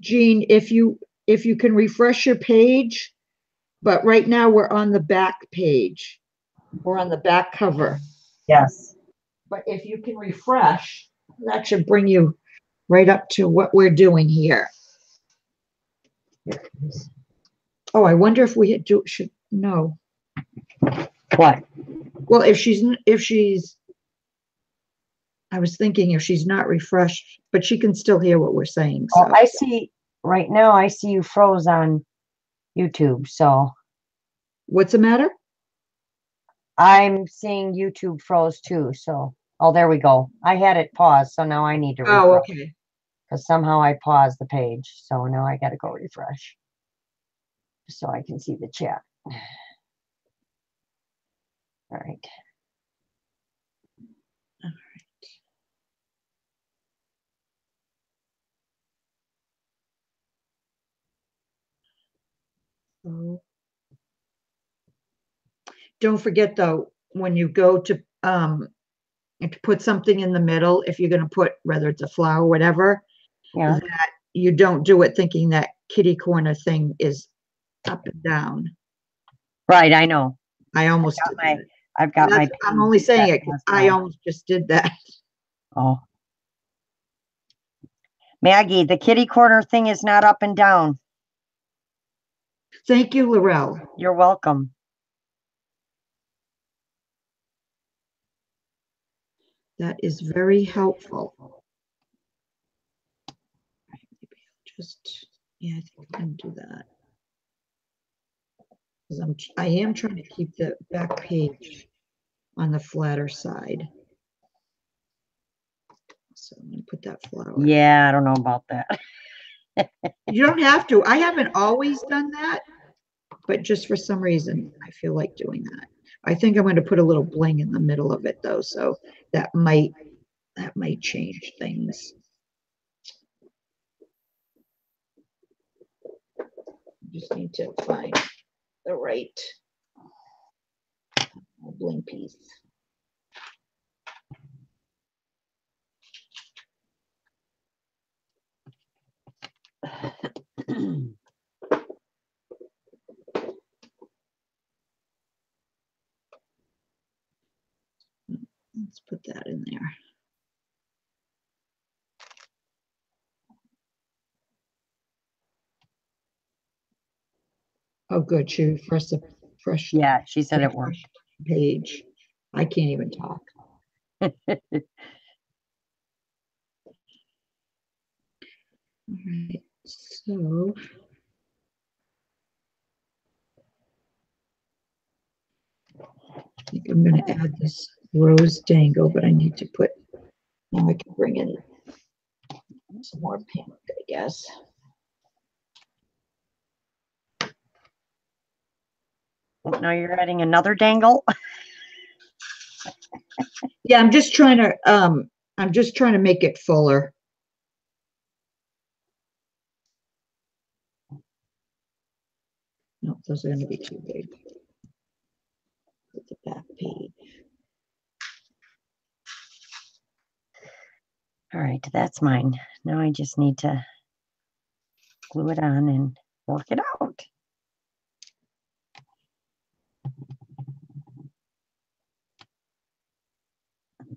Jean, if you can refresh your page, but right now we're on the back page. We're on the back cover. Yes. But if you can refresh, that should bring you right up to what we're doing here. Oh, I wonder if we should no. What? Well, if she's I was thinking if she's not refreshed, but she can still hear what we're saying. So. Oh, I see right now, I see you froze on YouTube. So what's the matter? I'm seeing YouTube froze too. So, oh, there we go. I had it paused. So now I need to refresh. Oh, okay. Because somehow I paused the page. So now I got to go refresh so I can see the chat. All right. Don't forget though, when you go to put something in the middle, if you're going to put, whether it's a flower, whatever, Yeah. that you don't do it thinking that kitty corner thing is up and down. Right, I know. I almost I've got did my, that. I've got my I'm only saying it because I almost just did that. Oh. Maggie, the kitty corner thing is not up and down. Thank you, Lorelle. You're welcome. That is very helpful. Maybe I'll just, yeah, I think I can do that. Because I am trying to keep the back page on the flatter side. So I'm going to put that flower. Yeah, I don't know about that. You don't have to. I haven't always done that, but just for some reason, I feel like doing that. I think I'm going to put a little bling in the middle of it though, so that might change things. Just need to find the right bling piece. Let's put that in there. Oh, good. She refreshed the fresh. Yeah, she said it worked. Page. I can't even talk. All right. So I'm going to add this rose dangle, but I need to put, now I can bring in some more pink, I guess. Now you're adding another dangle. Yeah, I'm just trying to make it fuller. No, those are going to be too big. Put the back page. All right, that's mine. Now I just need to glue it on and work it out.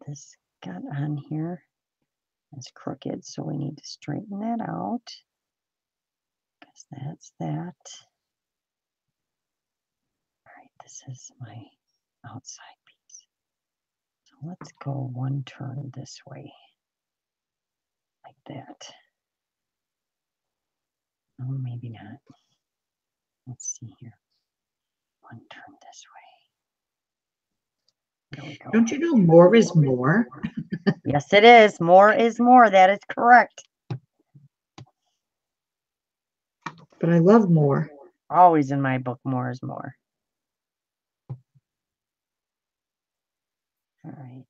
This got on here. It's crooked, so we need to straighten that out. Because that's that. All right, this is my outside piece. So let's go one turn this way. Like that. Oh, maybe not. Let's see here. One turn this way. There we go. Don't you know more is more? Yes, it is. More is more. That is correct. But I love more. Always in my book, more is more. All right.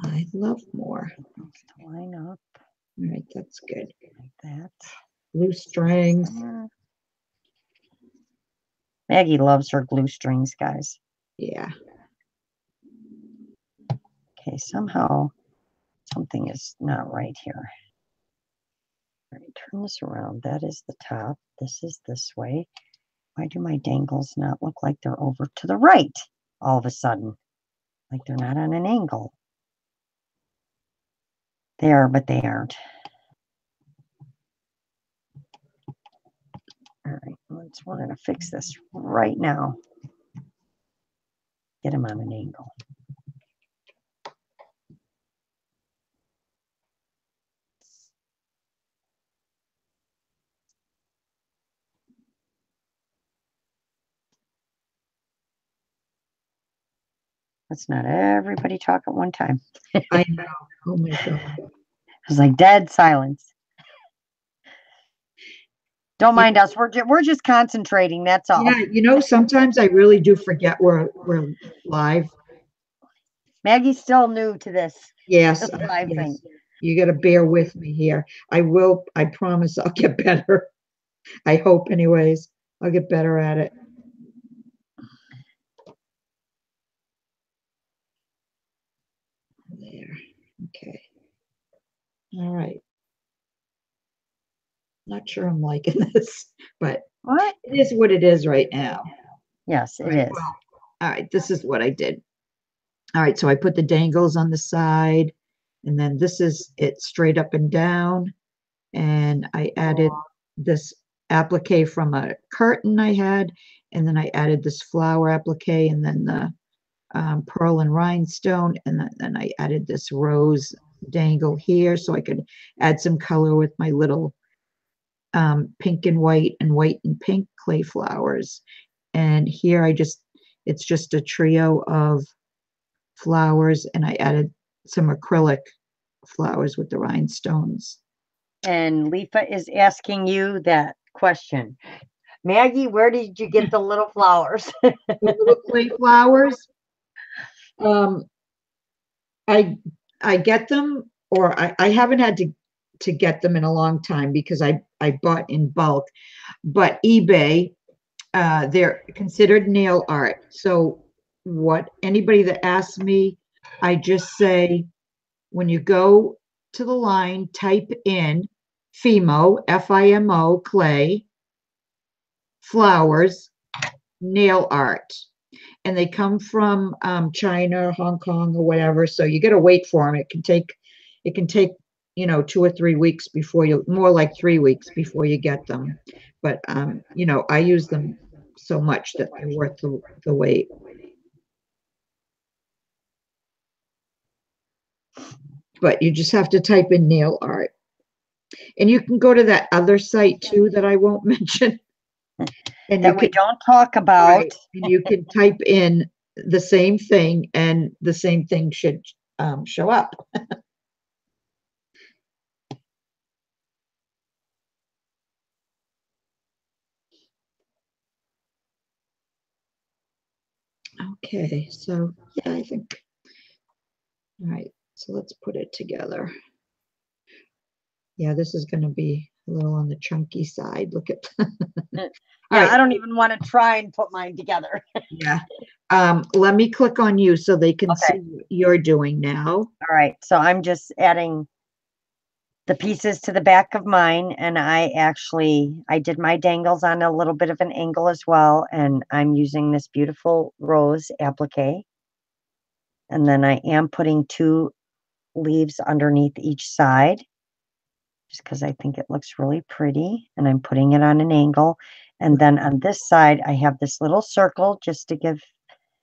I love more. To line up. All right, that's good. Like that. Blue strings. Maggie loves her glue strings, guys. Yeah. Okay, somehow something is not right here. All right, turn this around. That is the top. This is this way. Why do my dangles not look like they're over to the right all of a sudden? Like they're not on an angle. They are, but they aren't. All right, we're going to fix this right now. Get them on an angle. Let's not everybody talk at one time. I know. Oh my God. It was like dead silence. Don't mind us. We're just concentrating. That's all. Yeah, you know, sometimes I really do forget we're live. Maggie's still new to this. Yes, Live yes. thing. You got to bear with me here. I promise I'll get better. I hope anyways. I'll get better at it. There. Okay. All right. Not sure I'm liking this, but What? it is what it is right now. Yes, it is. Well, all right, this is what I did. All right, so I put the dangles on the side, and then this is it straight up and down. And I added this applique from a curtain I had, and then I added this flower applique, and then the pearl and rhinestone, and then I added this rose dangle here so I could add some color with my little pink and white and pink clay flowers. And here it's just a trio of flowers, and I added some acrylic flowers with the rhinestones. And Lefa is asking you that question. Maggie, where did you get the little flowers? The little clay flowers. I get them, or I haven't had to get them in a long time because I bought in bulk. But eBay, they're considered nail art. So what anybody that asks me, I just say, when you go to the line, type in FIMO, F-I-M-O, clay, flowers, nail art. And they come from China, Hong Kong, or whatever. So you got to wait for them. It can take, 2 or 3 weeks before more like 3 weeks before you get them. But, I use them so much that they're worth the wait. But you just have to type in nail art. And you can go to that other site too that I won't mention. And that we don't talk about. Right, and you can type in the same thing, and the same thing should show up. Okay, so yeah, I think, all right, so let's put it together. Yeah, this is going to be a little on the chunky side. Look at, Yeah, right. I don't even want to try and put mine together. Yeah. Let me click on you so they can Okay. see what you're doing now. All right, so I'm just adding the pieces to the back of mine, and I did my dangles on a little bit of an angle as well, and I'm using this beautiful rose applique. And then I am putting 2 leaves underneath each side, just because I think it looks really pretty, and I'm putting it on an angle. And then on this side, I have this little circle just to give,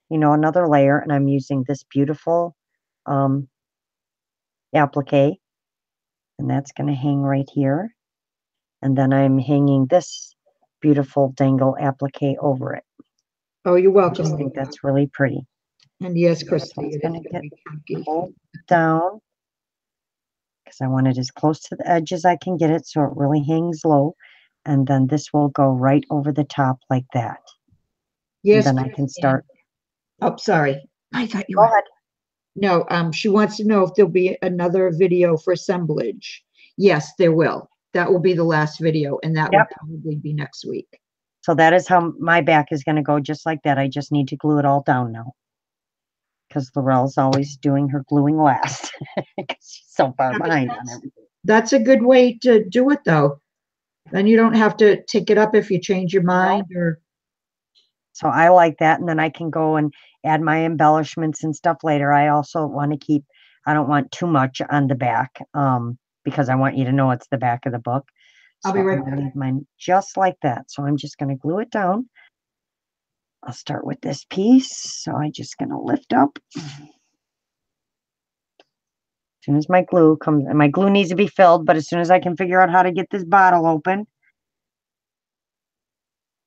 another layer, and I'm using this beautiful applique, and that's going to hang right here. And then I'm hanging this beautiful dangle applique over it. Oh, you're I just welcome. think that's really pretty. And yes, So Christy, it's it is going going to to get be chunky. pulled down because I want it as close to the edge as I can get it so it really hangs low. And then this will go right over the top like that. Yes, And then I can start. Oh, sorry. I thought you Go were. ahead. No, she wants to know if there'll be another video for assemblage. Yes, there will. That will be the last video, and that will Yep. probably be next week. So that is how my back is going to go, just like that. I just need to glue it all down now, because Lorelle's always doing her gluing last because she's so far Yeah, but behind on everything. That's a good way to do it, though. Then you don't have to take it up if you change your mind or. So I like that. And then I can go and add my embellishments and stuff later. I also want to keep, I don't want too much on the back, because I want you to know it's the back of the book. I'll So be right I'm gonna back. leave mine just like that. So I'm just going to glue it down. I'll start with this piece. So I'm just going to lift up. As soon as my glue comes, and my glue needs to be filled, but as soon as I can figure out how to get this bottle open,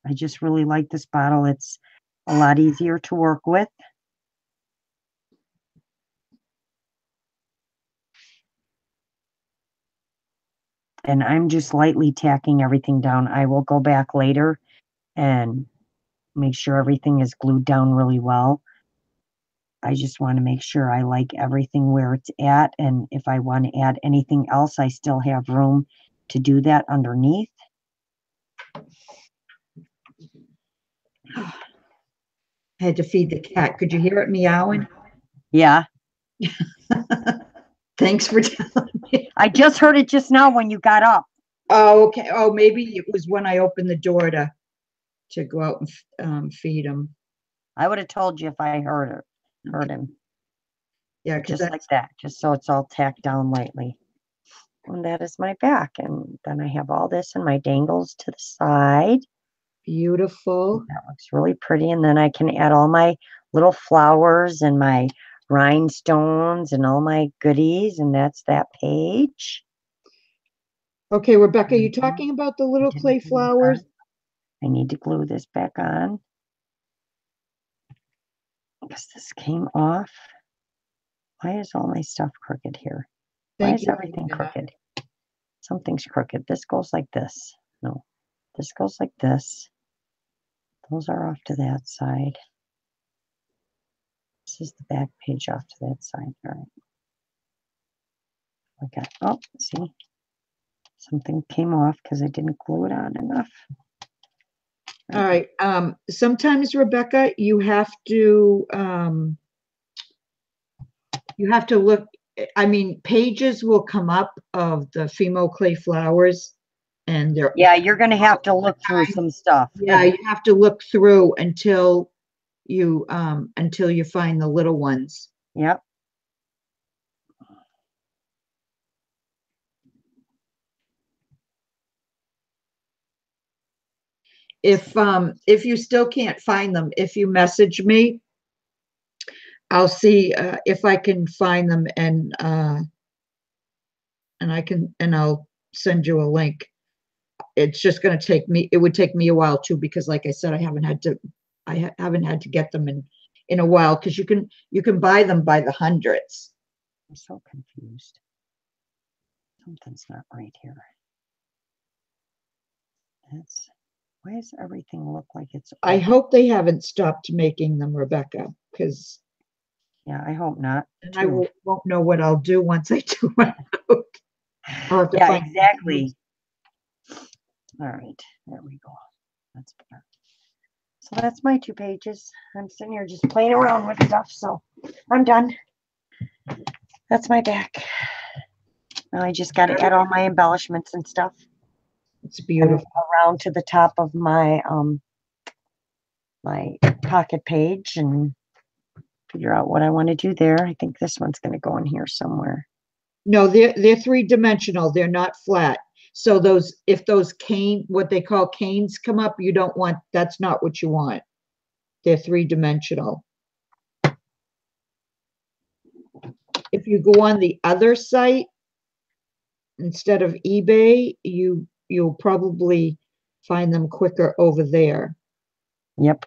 I just really like this bottle. It's a lot easier to work with. And I'm just lightly tacking everything down. I will go back later and make sure everything is glued down really well. I just want to make sure I like everything where it's at. And if I want to add anything else, I still have room to do that underneath. I had to feed the cat. Could you hear it meowing? Yeah. Thanks for telling me. I just heard it just now when you got up. Oh, okay. Oh, maybe it was when I opened the door to go out and feed him. I would have told you if I heard him. Yeah, just like that, just so it's all tacked down lightly. And that is my back. And then I have all this and my dangles to the side. Beautiful. That looks really pretty. And then I can add all my little flowers and my rhinestones and all my goodies. And that's that page. Okay, Rebecca, you talking about the little clay flowers? I need to glue this back on because this came off. Why is all my stuff crooked here? Why is everything crooked? Something's crooked. This goes like this. No, this goes like this. Those are off to that side. This is the back page off to that side. All right. Okay. Oh, see, something came off because I didn't glue it on enough. All right. Sometimes, Rebecca, you have to look. I mean, pages will come up of the Fimo clay flowers, and they're you're going to have to look through some stuff. Yeah, you have to look through until you find the little ones. Yep. If you still can't find them, if you message me, I'll see if I can find them, and I'll send you a link. It's just going to take me. It would take me a while too, because like I said, I haven't had to get them in a while, because you can buy them by the hundreds. I'm so confused. Something's not right here. Why does everything look like it's I open? hope they haven't stopped making them, Rebecca, because Yeah, I hope not. I won't know what I'll do once I do it out. I'll have to Yeah, find exactly. All right, there we go. That's better. So that's my 2 pages. I'm sitting here just playing around with stuff, so I'm done. That's my back. Now I just got to add all my embellishments and stuff. It's beautiful. Around to the top of my my pocket page and figure out what I want to do there. I think this one's going to go in here somewhere. No, they're 3-dimensional. They're not flat. So if those what they call canes come up, you don't want, that's not what you want. They're 3-dimensional. If you go on the other site, instead of eBay, you'll probably find them quicker over there. Yep.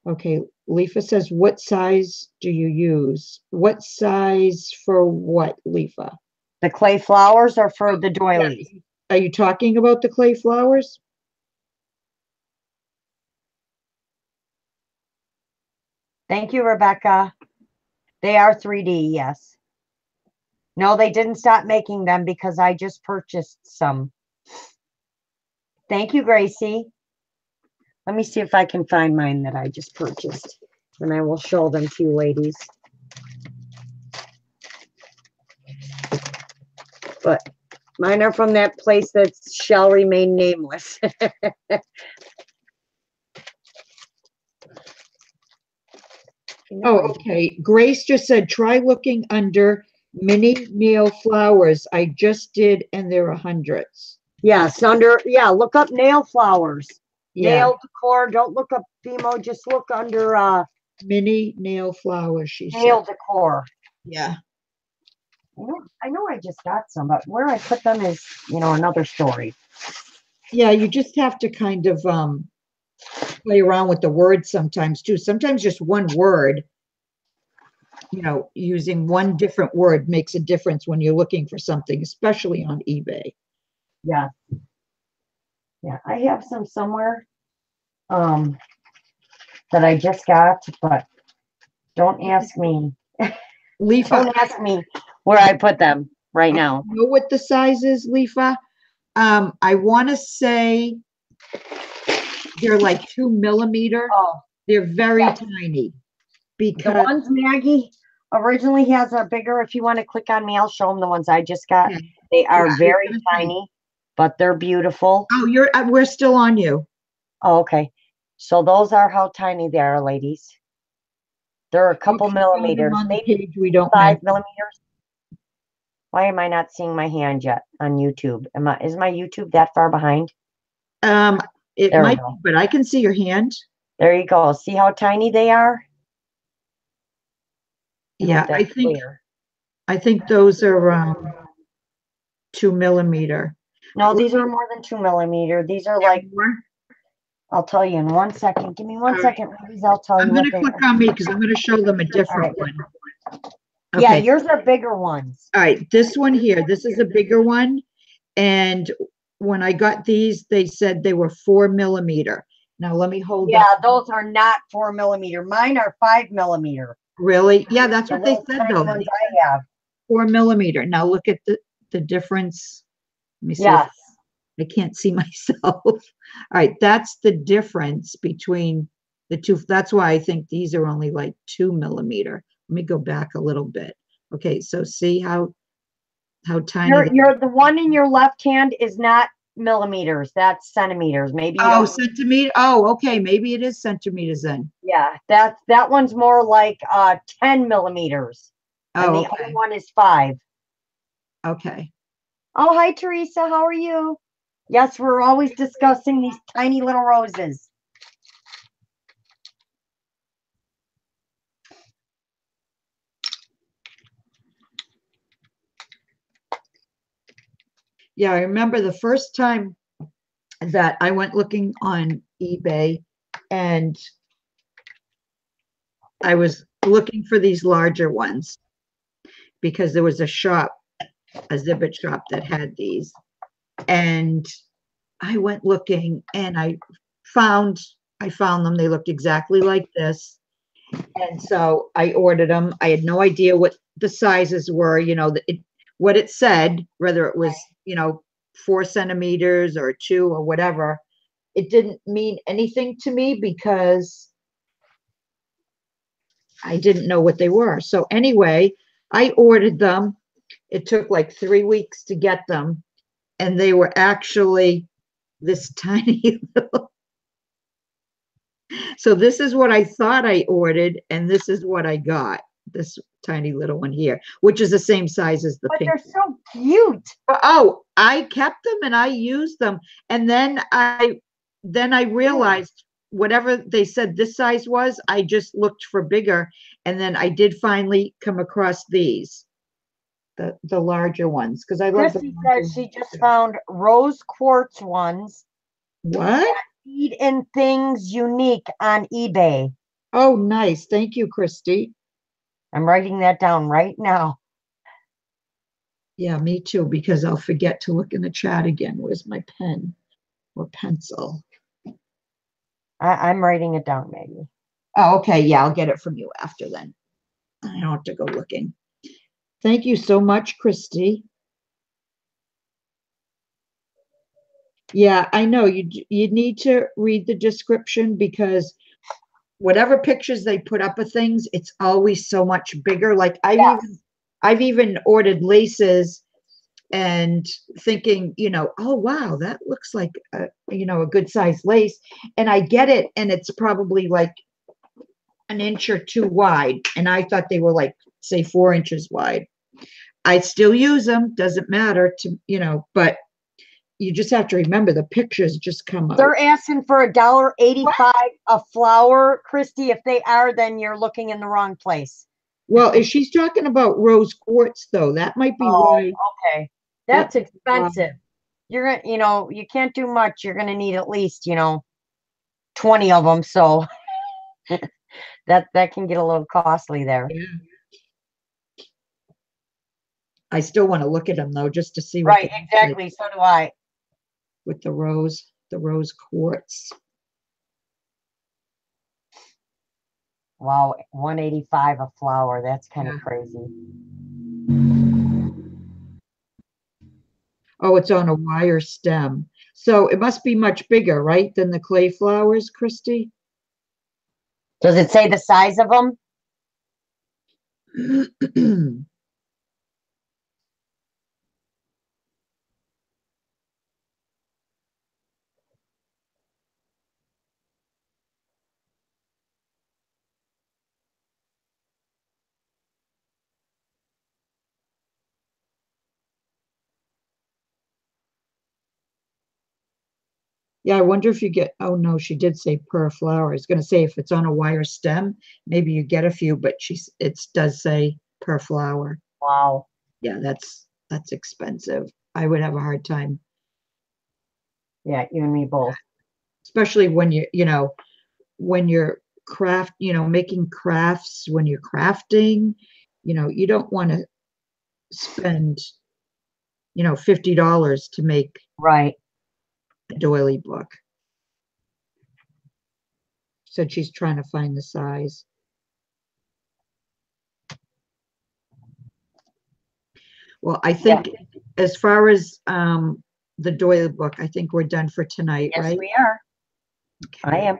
Okay, Lefa says, what size do you use? What size for what, Lefa? The clay flowers are for the doilies. Are you talking about the clay flowers? Thank you, Rebecca. They are 3D, yes. No, they didn't stop making them because I just purchased some. Thank you, Gracie. Let me see if I can find mine that I just purchased, and I will show them to you ladies. But mine are from that place that shall remain nameless. Oh, okay. Grace just said, try looking under mini nail flowers. I just did, and there are hundreds. Yes, look up nail flowers. Yeah. Nail decor. Don't look up Fimo, just look under mini nail flowers, she said. Nail decor. Yeah. I know I just got some, but where I put them is, another story. Yeah, you just have to kind of play around with the words sometimes too. Sometimes just one word, using one different word makes a difference when you're looking for something, especially on eBay. Yeah. Yeah, I have some somewhere that I just got, but don't ask me. Lefa, don't ask me where I put them right now. Know what the size is, Lefa? I want to say they're like 2 millimeter. Oh, they're very tiny. Because the ones Maggie originally has are bigger. If you want to click on me, I'll show them the ones I just got. Yeah. They are very tiny, but they're beautiful. Oh, we're still on you. Oh, okay. So those are how tiny they are, ladies. They're a couple millimeters, maybe we don't 5 millimeters. Why am I not seeing my hand yet on YouTube? Is my YouTube that far behind? It might be, but I can see your hand. There you go. See how tiny they are? Yeah, I think those are 2 millimeter. No, these are more than 2 millimeter. These are like more. I'll tell you in 1 second. Give me 1 second, ladies. I'll tell you. I'm going to click on me because I'm going to show them a different one. Okay. Yeah, yours are bigger ones. All right, this one here, this is a bigger one. And when I got these, they said they were 4 millimeter. Now let me hold up. Yeah, those are not 4 millimeter. Mine are 5 millimeter. Really? Yeah, that's what they said though. Ones I have. 4 millimeter. Now look at the difference. Let me see. Yes. I can't see myself. All right, that's the difference between the two. That's why I think these are only like 2 millimeter. Let me go back a little bit. Okay, so see how tiny. The one in your left hand is not millimeters. That's centimeters. Maybe. Oh, centimeter. Oh, okay. Maybe it is centimeters then. Yeah, that one's more like 10 millimeters. And the other one is 5. Okay. Oh, hi, Teresa. How are you? Yes, we're always discussing these tiny little roses. Yeah, I remember the first time that I went looking on eBay and I was looking for these larger ones because there was a shop, a Zibbit shop that had these. And I went looking and found I found them. They looked exactly like this. And so I ordered them. I had no idea what the sizes were, what it said, whether it was, 4 centimeters or 2 or whatever. It didn't mean anything to me because I didn't know what they were. So anyway, I ordered them. It took like 3 weeks to get them. And they were actually this tiny little. So this is what I thought I ordered, and this is what I got. This tiny little one here, which is the same size as the But pink. they're so cute. Oh, I kept them and I used them. And then I realized whatever they said this size was, I just looked for bigger. And then I did finally come across these, the larger ones, because I love Chrissy the says she just found rose quartz ones. What? Feed and Things Unique on eBay. Oh, nice. Thank you, Christy. I'm writing that down right now. Yeah, me too, because I'll forget to look in the chat again. Where's my pen or pencil? I'm writing it down, maybe. Oh, okay. Yeah, I'll get it from you after then. I don't have to go looking. Thank you so much, Christy. Yeah, I know you need to read the description because whatever pictures they put up of things, it's always so much bigger. Like I've even ordered laces and thinking, oh wow, that looks like a good size lace. And I get it, and it's probably like an inch or two wide. And I thought they were like, say, 4 inches wide. I still use them, doesn't matter but you just have to remember the pictures just come out. They're asking for $1.85 a flower, Christy. If they are, then you're looking in the wrong place. Well, if she's talking about rose quartz, though, that might be why. Okay. That's expensive. You're gonna, you can't do much. You're gonna need at least, 20 of them. So that can get a little costly there. Yeah. I still want to look at them though, just to see what Right, exactly. Like. So do I. With the rose quartz. Wow, $1.85 a flower. That's kind of crazy. Oh, it's on a wire stem. So it must be much bigger, right, than the clay flowers, Christy? Does it say the size of them? Yeah, I wonder if you get, oh no, she did say per flower. I was going to say if it's on a wire stem, maybe you get a few, but it does say per flower. Wow. Yeah, that's expensive. I would have a hard time. Yeah, you and me both. Especially when when you're making crafts, when you're crafting, you don't want to spend, $50 to make right a doily book. Said she's trying to find the size. Well, I think as far as the doily book, I think we're done for tonight, yes, right? Yes, we are. Okay. I am.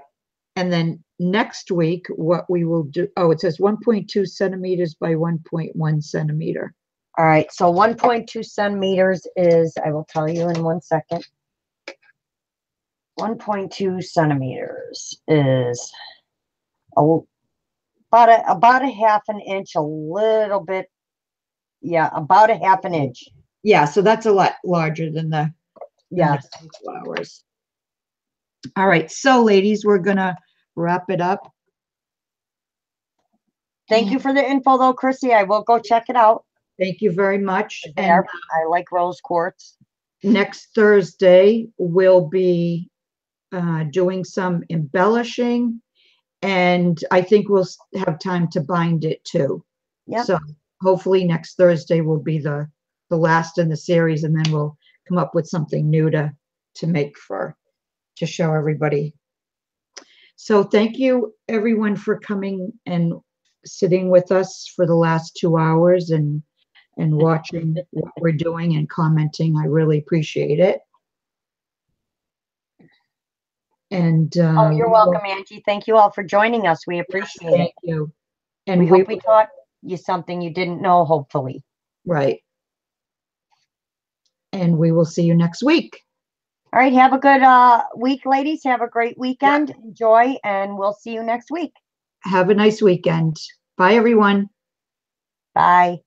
And then next week, what we will do, it says 1.2 centimeters by 1.1 centimeter. All right, so 1.2 centimeters is, I will tell you in 1 second. 1.2 centimeters is about a half an inch, a little bit. Yeah, about a half an inch. Yeah, so that's a lot larger than the flowers. All right, so ladies, we're gonna wrap it up. Thank you for the info, though, Chrissy. I will go check it out. Thank you very much. And I like rose quartz. Next Thursday, we'll be doing some embellishing And I think we'll have time to bind it too. Yep. So hopefully next Thursday will be the last in the series, and then we'll come up with something new to make to show everybody. So thank you everyone for coming and sitting with us for the last 2 hours and watching what we're doing and commenting. I really appreciate it. And Oh, you're welcome, Angie. Thank you all for joining us. We appreciate it. Thank you. We And hope we taught you something you didn't know, hopefully. right. And we will see you next week. All right. Have a good week, ladies. Have a great weekend. Enjoy, and we'll see you next week. Have a nice weekend. Bye, everyone. Bye.